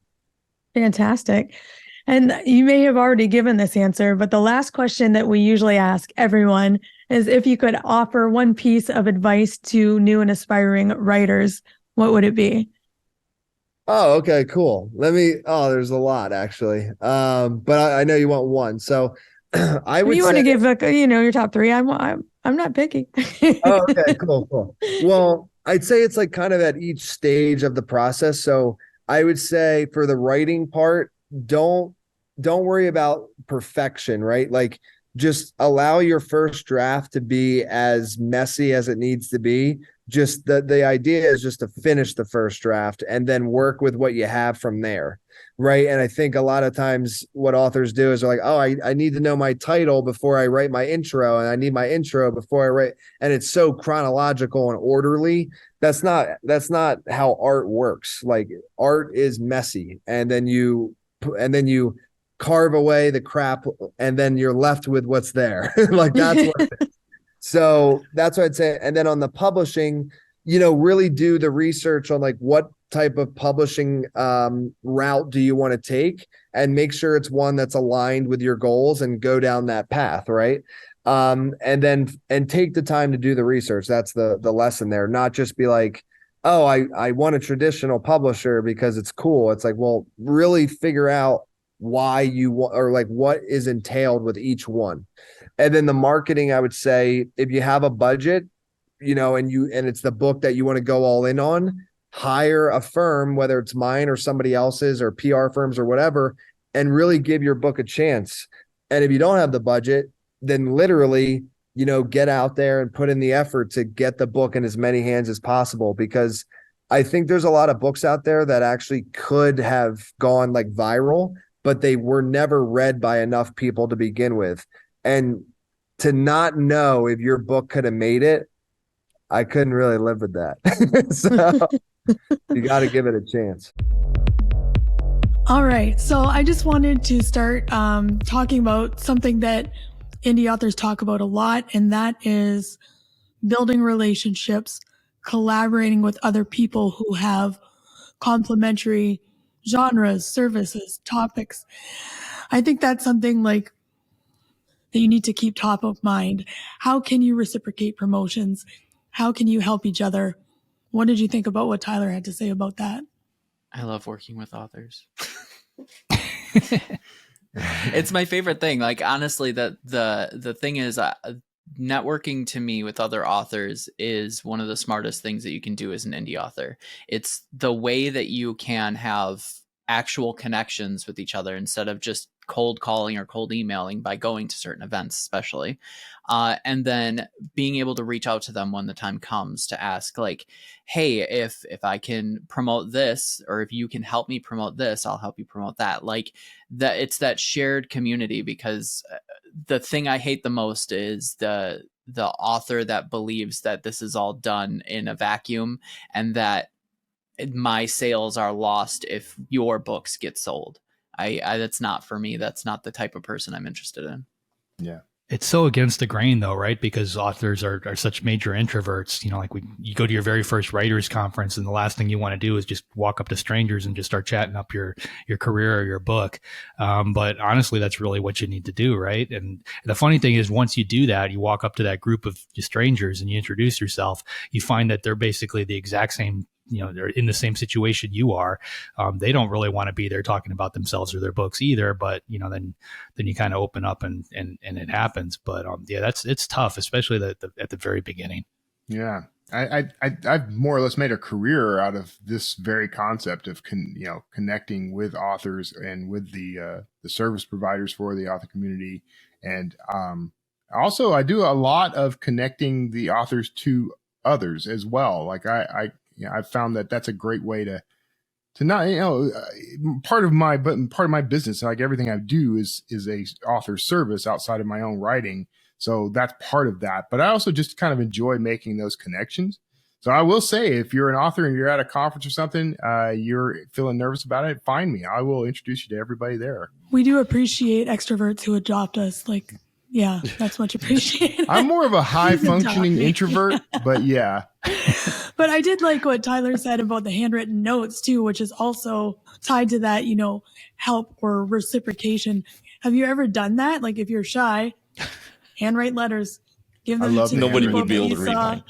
Fantastic. And you may have already given this answer, but the last question that we usually ask everyone is if you could offer one piece of advice to new and aspiring writers, what would it be? Oh, okay, cool. There's a lot actually. But I know you want one. So I would want to give your top 3. I'm not picky. Oh, okay, cool. Well, I'd say it's like kind of at each stage of the process. So I would say for the writing part, don't worry about perfection, right? Like just allow your first draft to be as messy as it needs to be. Just the idea is just to finish the first draft and then work with what you have from there. Right. And I think a lot of times what authors do is they're like, oh, I need to know my title before I write my intro, and I need my intro before I write. And it's so chronological and orderly. That's not how art works. Like art is messy. And then you carve away the crap and then you're left with what's there. Like that's what it is. So that's what I'd say. And then on the publishing, really do the research on like what type of publishing route do you want to take, and make sure it's one that's aligned with your goals and go down that path. Right. And take the time to do the research. That's the lesson there. Not just be like, oh, I want a traditional publisher because it's cool. It's like, well, really figure out why you want, or like what is entailed with each one. And then the marketing, I would say, if you have a budget, and it's the book that you want to go all in on, hire a firm, whether it's mine or somebody else's or PR firms or whatever, and really give your book a chance. And if you don't have the budget, then literally, get out there and put in the effort to get the book in as many hands as possible, because I think there's a lot of books out there that actually could have gone like viral, but they were never read by enough people to begin with. And to not know if your book could have made it, I couldn't really live with that. So you got to give it a chance. All right. So I just wanted to start talking about something that indie authors talk about a lot, and that is building relationships, collaborating with other people who have complementary genres, services, topics. I think that's something like that you need to keep top of mind. How can you reciprocate promotions? How can you help each other? What did you think about what Tyler had to say about that? I love working with authors. It's my favorite thing. Like, honestly, the thing is, networking to me with other authors is one of the smartest things that you can do as an indie author. It's the way that you can have actual connections with each other instead of just cold calling or cold emailing by going to certain events, especially. And then being able to reach out to them when the time comes to ask, like, hey, if I can promote this, or if you can help me promote this, I'll help you promote that. Like that, it's that shared community, because the thing I hate the most is the author that believes that this is all done in a vacuum and that my sales are lost if your books get sold. I that's not for me. That's not the type of person I'm interested in. Yeah. It's so against the grain though, right? Because authors are such major introverts, like you go to your very first writers conference and the last thing you want to do is just walk up to strangers and just start chatting up your career or your book. But honestly, that's really what you need to do, right? And the funny thing is, once you do that, you walk up to that group of strangers and you introduce yourself, you find that they're basically the exact same, they're in the same situation you are. They don't really want to be there talking about themselves or their books either, but then you kind of open up and it happens. But it's tough, especially at the very beginning. Yeah. I've more or less made a career out of this very concept of connecting with authors and with the service providers for the author community. And also I do a lot of connecting the authors to others as well. Like I've found that that's a great way to not, part of my business, like everything I do is a author service outside of my own writing. So that's part of that. But I also just kind of enjoy making those connections. So I will say, if you're an author and you're at a conference or something, you're feeling nervous about it, find me. I will introduce you to everybody there. We do appreciate extroverts who adopt us. Like, yeah, that's much appreciated. I'm more of a high functioning introvert, but yeah. But I did like what Tyler said about the handwritten notes too, which is also tied to that, help or reciprocation. Have you ever done that? Like if you're shy, handwrite letters, give them to nobody would be able to read mine.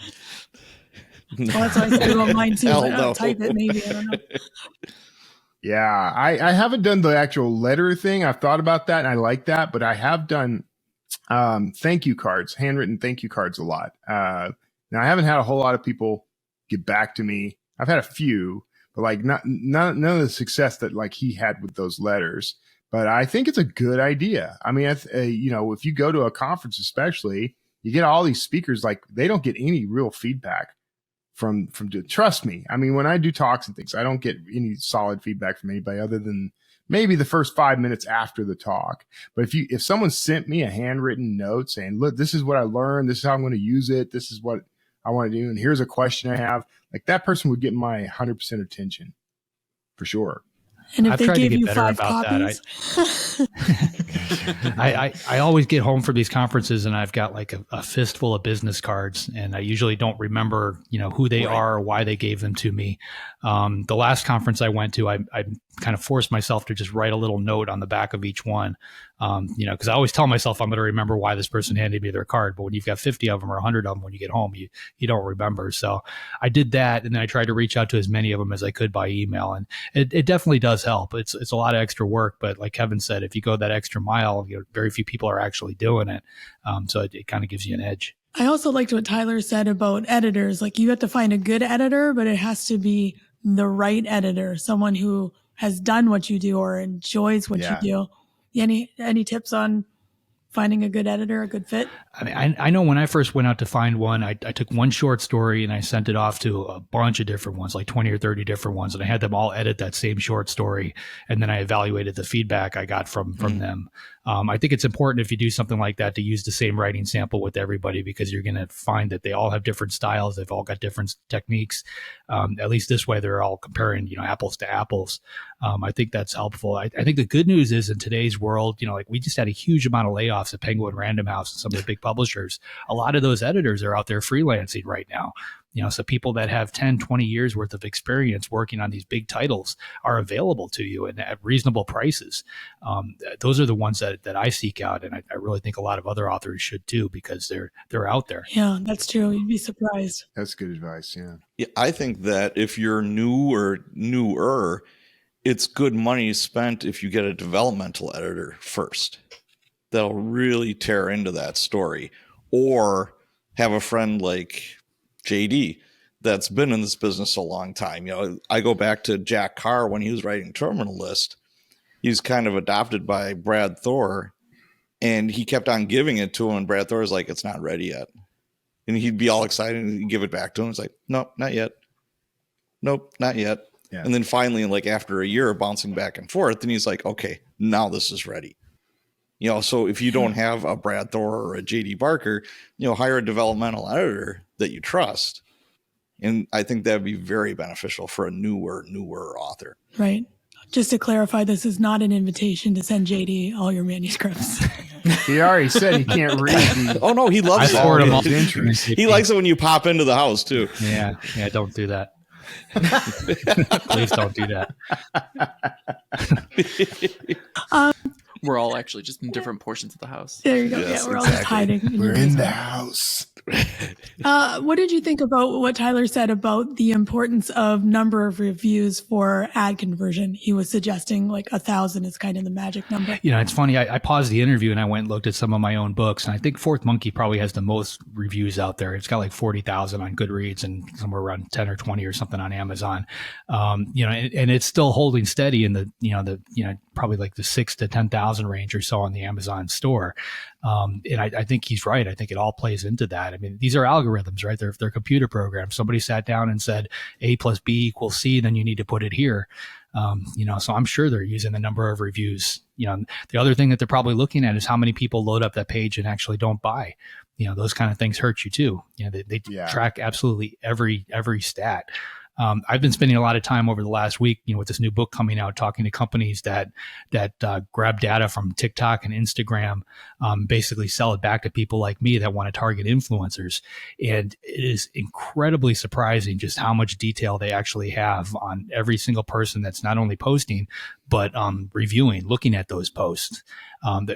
Well, that's what I said about mine too. I'll type it maybe. I don't know. Yeah, I haven't done the actual letter thing. I've thought about that and I like that, but I have done thank you cards, handwritten thank you cards a lot. Now I haven't had a whole lot of people get back to me. I've had a few, but like none of the success that like he had with those letters. But I think it's a good idea. I mean, if you go to a conference, especially, you get all these speakers, like they don't get any real feedback from trust me. I mean, when I do talks and things, I don't get any solid feedback from anybody other than maybe the first 5 minutes after the talk. But if someone sent me a handwritten note saying, look, this is what I learned, this is how I'm going to use it, this is what I want to do, and here's a question I have, like that person would get my 100% attention for sure. And if they gave you 5 copies, I always get home from these conferences and I've got like a fistful of business cards, and I usually don't remember, who they are or why they gave them to me. The last conference I went to, I kind of forced myself to just write a little note on the back of each one. Because I always tell myself I'm going to remember why this person handed me their card, but when you've got 50 of them or 100 of them, when you get home, you don't remember. So I did that, and then I tried to reach out to as many of them as I could by email, and it definitely does help. It's a lot of extra work, but like Kevin said, if you go that extra mile, very few people are actually doing it. So it kind of gives you an edge. I also liked what Tyler said about editors. Like, you have to find a good editor, but it has to be the right editor, someone who has done what you do or enjoys what you do. Any tips on finding a good editor, a good fit? I mean, I know when I first went out to find one, I took one short story and I sent it off to a bunch of different ones, like 20 or 30 different ones. And I had them all edit that same short story. And then I evaluated the feedback I got from them. I think it's important if you do something like that to use the same writing sample with everybody, because you're going to find that they all have different styles. They've all got different techniques. At least this way, they're all comparing, apples to apples. I think that's helpful. I think the good news is in today's world, like we just had a huge amount of layoffs at Penguin Random House and some of the big publishers. A lot of those editors are out there freelancing right now. So people that have 10, 20 years worth of experience working on these big titles are available to you and at reasonable prices. Those are the ones that I seek out. And I really think a lot of other authors should too, because they're out there. Yeah, that's true. You'd be surprised. That's good advice. Yeah. Yeah. I think that if you're new or newer, it's good money spent if you get a developmental editor first. That'll really tear into that story, or have a friend like JD that's been in this business a long time. I go back to Jack Carr when he was writing Terminal List. He was kind of adopted by Brad Thor, and he kept on giving it to him. And Brad Thor was like, "It's not ready yet," and he'd be all excited and he'd give it back to him. It's like, "Nope, not yet. Nope, not yet." Yeah. And then finally, like after a year of bouncing back and forth, then he's like, "Okay, now this is ready." So if you don't have a Brad Thor or a JD Barker, hire a developmental editor that you trust. And I think that'd be very beneficial for a newer author. Right. Just to clarify, this is not an invitation to send JD all your manuscripts. He already said he can't read. Oh no, he loves it. He likes it when you pop into the house too. Yeah, don't do that. Please don't do that. We're all actually just in different portions of the house. There you go. Yes, we're all just hiding. We're in the house. What did you think about what Tyler said about the importance of number of reviews for ad conversion? He was suggesting like 1,000 is kind of the magic number. It's funny. I paused the interview and I went and looked at some of my own books. And I think Fourth Monkey probably has the most reviews out there. It's got like 40,000 on Goodreads and somewhere around 10 or 20 or something on Amazon. And it's still holding steady in the probably like the 6,000 to 10,000 range or so on the Amazon store. And I think he's right. I think it all plays into that. I mean, these are algorithms, right? They're computer programs. Somebody sat down and said A plus B equals C, then you need to put it here. So I'm sure they're using the number of reviews. The other thing that they're probably looking at is how many people load up that page and actually don't buy. Those kind of things hurt you too. They track absolutely every stat. I've been spending a lot of time over the last week, with this new book coming out, talking to companies that grab data from TikTok and Instagram, basically sell it back to people like me that want to target influencers. And it is incredibly surprising just how much detail they actually have on every single person that's not only posting, but reviewing, looking at those posts.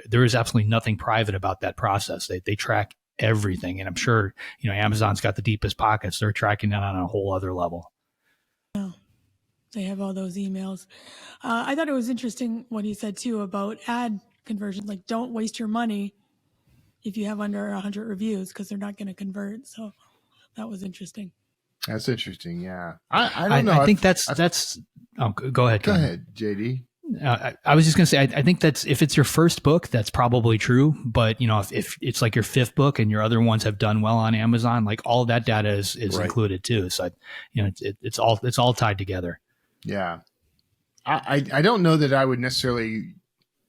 There is absolutely nothing private about that process. They track everything. And I'm sure, Amazon's got the deepest pockets. They're tracking it on a whole other level. They have all those emails. I thought it was interesting what he said too about ad conversion. Like, don't waste your money if you have under 100 reviews, because they're not going to convert. So that was interesting. That's interesting. Yeah. I don't know. I think that's go ahead. Go ahead, JD. I was just going to say, I think that's, if it's your first book, that's probably true. But, if it's like your fifth book and your other ones have done well on Amazon, like all that data is right. Included too. So, it's all tied together. Yeah. I don't know that I would necessarily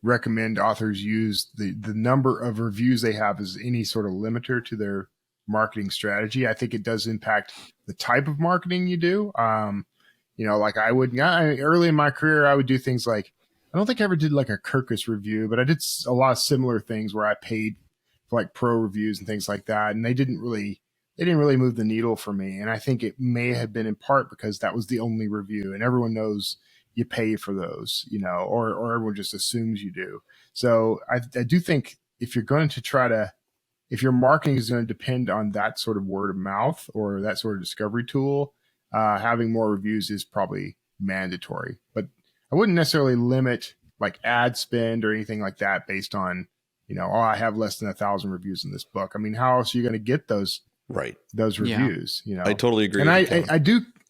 recommend authors use the number of reviews they have as any sort of limiter to their marketing strategy. I think it does impact the type of marketing you do. Like early in my career, I would do things like, I don't think I ever did like a Kirkus review, but I did a lot of similar things where I paid for like pro reviews and things like that. And they didn't really move the needle for me. And I think it may have been in part because that was the only review, and everyone knows you pay for those, or everyone just assumes you do. So I do think if you're going to if your marketing is going to depend on that sort of word of mouth or that sort of discovery tool, having more reviews is probably mandatory. But I wouldn't necessarily limit like ad spend or anything like that based on, I have less than 1,000 reviews in this book. I mean, how else are you going to get those reviews? I totally agree. And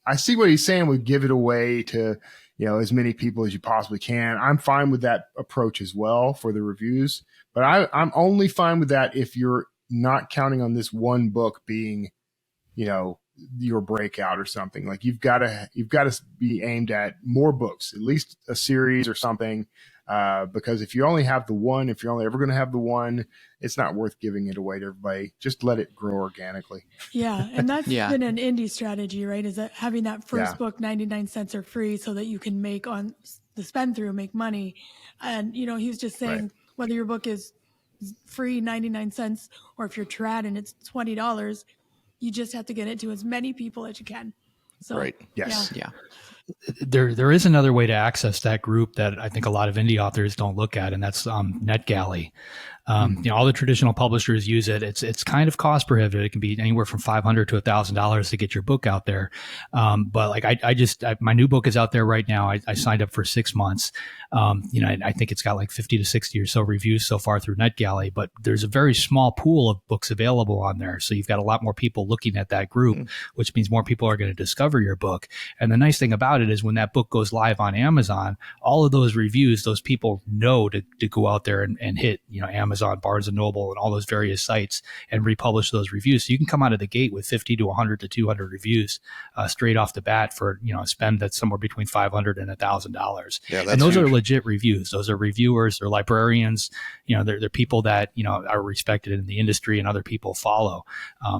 I see what he's saying with give it away to, as many people as you possibly can. I'm fine with that approach as well for the reviews, but I'm only fine with that if you're not counting on this one book being, your breakout or something. Like you've got to be aimed at more books, at least a series or something. Because if you only have the one, if you're only ever going to have the one, it's not worth giving it away to everybody. Just let it grow organically. Yeah. And that's been an indie strategy, right? Is that having that first book 99 cents or free so that you can make on the spend through, make money. And, he was just saying whether your book is free 99 cents or if you're trad and it's $20, you just have to get it to as many people as you can. So, Yes. Yeah. There is another way to access that group that I think a lot of indie authors don't look at, and that's NetGalley. All the traditional publishers use it. It's kind of cost prohibitive. It can be anywhere from $500 to $1,000 to get your book out there. But like my new book is out there right now. I signed up for 6 months. I think it's got like 50 to 60 or so reviews so far through NetGalley, but there's a very small pool of books available on there. So you've got a lot more people looking at that group, which means more people are going to discover your book. And the nice thing about it is when that book goes live on Amazon, all of those reviews, those people know to go out there and hit, Amazon, Barnes & Noble, and all those various sites and republish those reviews. So you can come out of the gate with 50 to 100 to 200 reviews straight off the bat for, a spend that's somewhere between $500 and $1,000. Yeah, that's and those huge. are legit reviews. Those are reviewers, they're librarians, they're people that, are respected in the industry and other people follow.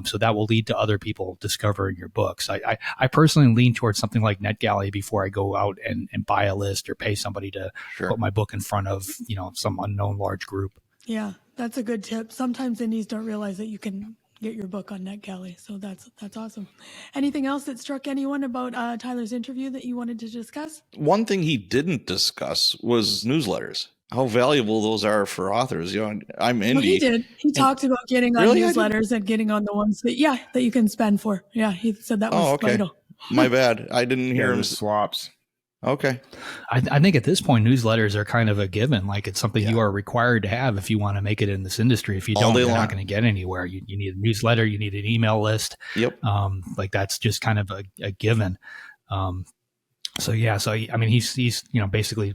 So that will lead to other people discovering your books. I personally lean towards something like NetGalley before I go out and buy a list or pay somebody to put my book in front of, some unknown large group. Yeah, that's a good tip. Sometimes indies don't realize that you can get your book on NetGalley. So that's awesome. Anything else that struck anyone about Tyler's interview that you wanted to discuss? One thing he didn't discuss was newsletters. How valuable those are for authors. I'm indie. Well, he did. He talked about getting on newsletters and getting on the ones that you can spend for. Yeah, he said that was vital. My bad. I didn't hear him. Swaps. Okay. I think at this point, newsletters are kind of a given. Like it's something you are required to have if you want to make it in this industry. If you don't, you're not going to get anywhere. You need a newsletter. You need an email list. Yep. Like that's just kind of a given. So I mean, he's basically,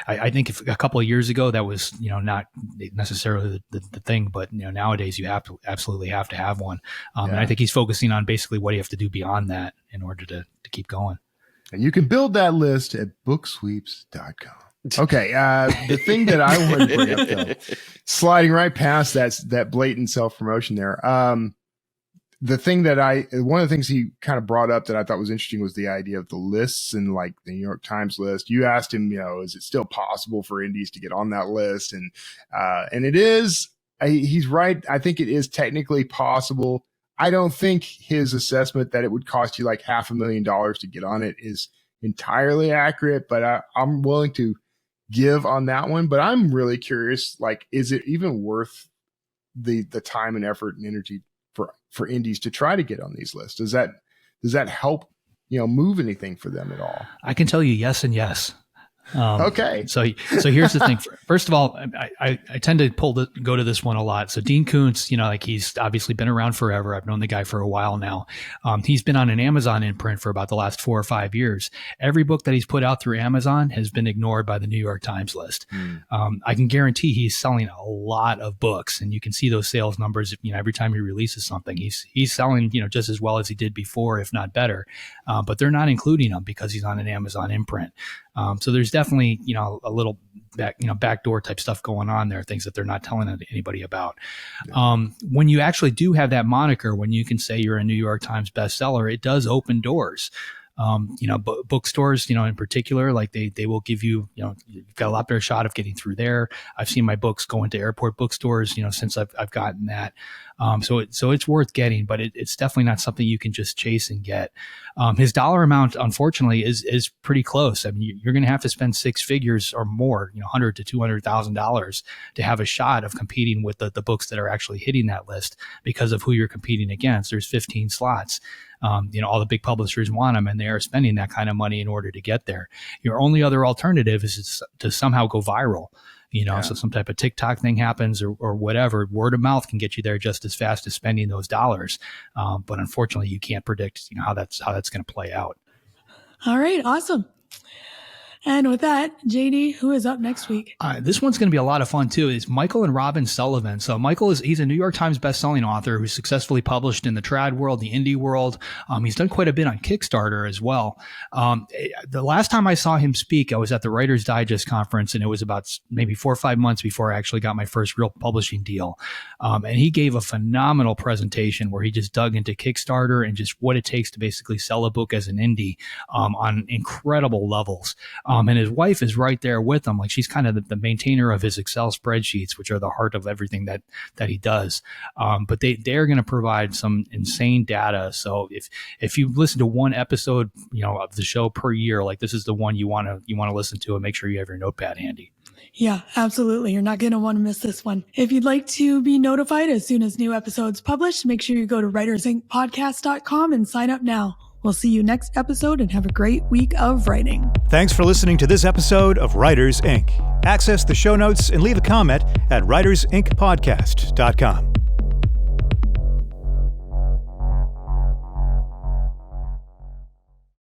I think if a couple of years ago that was not necessarily the thing, but nowadays you absolutely have to have one. And I think he's focusing on basically what you have to do beyond that in order to keep going. And you can build that list at booksweeps.com. Okay. The thing that I wanted to bring up, though, sliding right past that blatant self-promotion there. The thing that one of the things he kind of brought up that I thought was interesting was the idea of the lists and like the New York Times list. You asked him, is it still possible for indies to get on that list? And it is, he's right. I think it is technically possible. I don't think his assessment that it would cost you like $500,000 to get on it is entirely accurate, but I'm willing to give on that one. But I'm really curious, like, is it even worth the time and effort and energy for indies to try to get on these lists? Does that help, move anything for them at all? I can tell you yes and yes. Okay. So here's the thing. First of all, I tend to go to this one a lot. So Dean Koontz, he's obviously been around forever. I've known the guy for a while now. He's been on an Amazon imprint for about the last 4 or 5 years. Every book that he's put out through Amazon has been ignored by the New York Times list. I can guarantee he's selling a lot of books, and you can see those sales numbers. Every time he releases something, he's selling, just as well as he did before, if not better. But they're not including him because he's on an Amazon imprint. So there's definitely, a little backdoor type stuff going on there, things that they're not telling anybody about. When you actually do have that moniker, when you can say you're a New York Times bestseller, it does open doors. Bookstores, in particular, like they will give you, you've got a lot better shot of getting through there. I've seen my books go into airport bookstores, since I've gotten that. So it's worth getting, but it's definitely not something you can just chase and get. His dollar amount, unfortunately, is pretty close. I mean, you're going to have to spend six figures or more, $100,000 to $200,000 to have a shot of competing with the books that are actually hitting that list because of who you're competing against. There's 15 slots. All the big publishers want them, and they are spending that kind of money in order to get there. Your only other alternative is to somehow go viral. So some type of TikTok thing happens or whatever. Word of mouth can get you there just as fast as spending those dollars. But unfortunately, you can't predict how that's going to play out. All right, awesome. And with that, JD, who is up next week? This one's going to be a lot of fun too. It's Michael and Robin Sullivan. So Michael he's a New York Times bestselling author who's successfully published in the trad world, the indie world. He's done quite a bit on Kickstarter as well. The last time I saw him speak, I was at the Writer's Digest conference, and it was about maybe 4 or 5 months before I actually got my first real publishing deal. And he gave a phenomenal presentation where he just dug into Kickstarter and just what it takes to basically sell a book as an indie on incredible levels. And his wife is right there with him. Like, she's kind of the maintainer of his Excel spreadsheets, which are the heart of everything that he does. But they're going to provide some insane data. So if you listen to one episode, of the show per year, like, this is the one you want to listen to, and make sure you have your notepad handy. Yeah, absolutely. You're not going to want to miss this one. If you'd like to be notified as soon as new episodes publish, make sure you go to writersincpodcast.com and sign up now. We'll see you next episode, and have a great week of writing. Thanks for listening to this episode of Writers Inc. Access the show notes and leave a comment at writersincpodcast.com.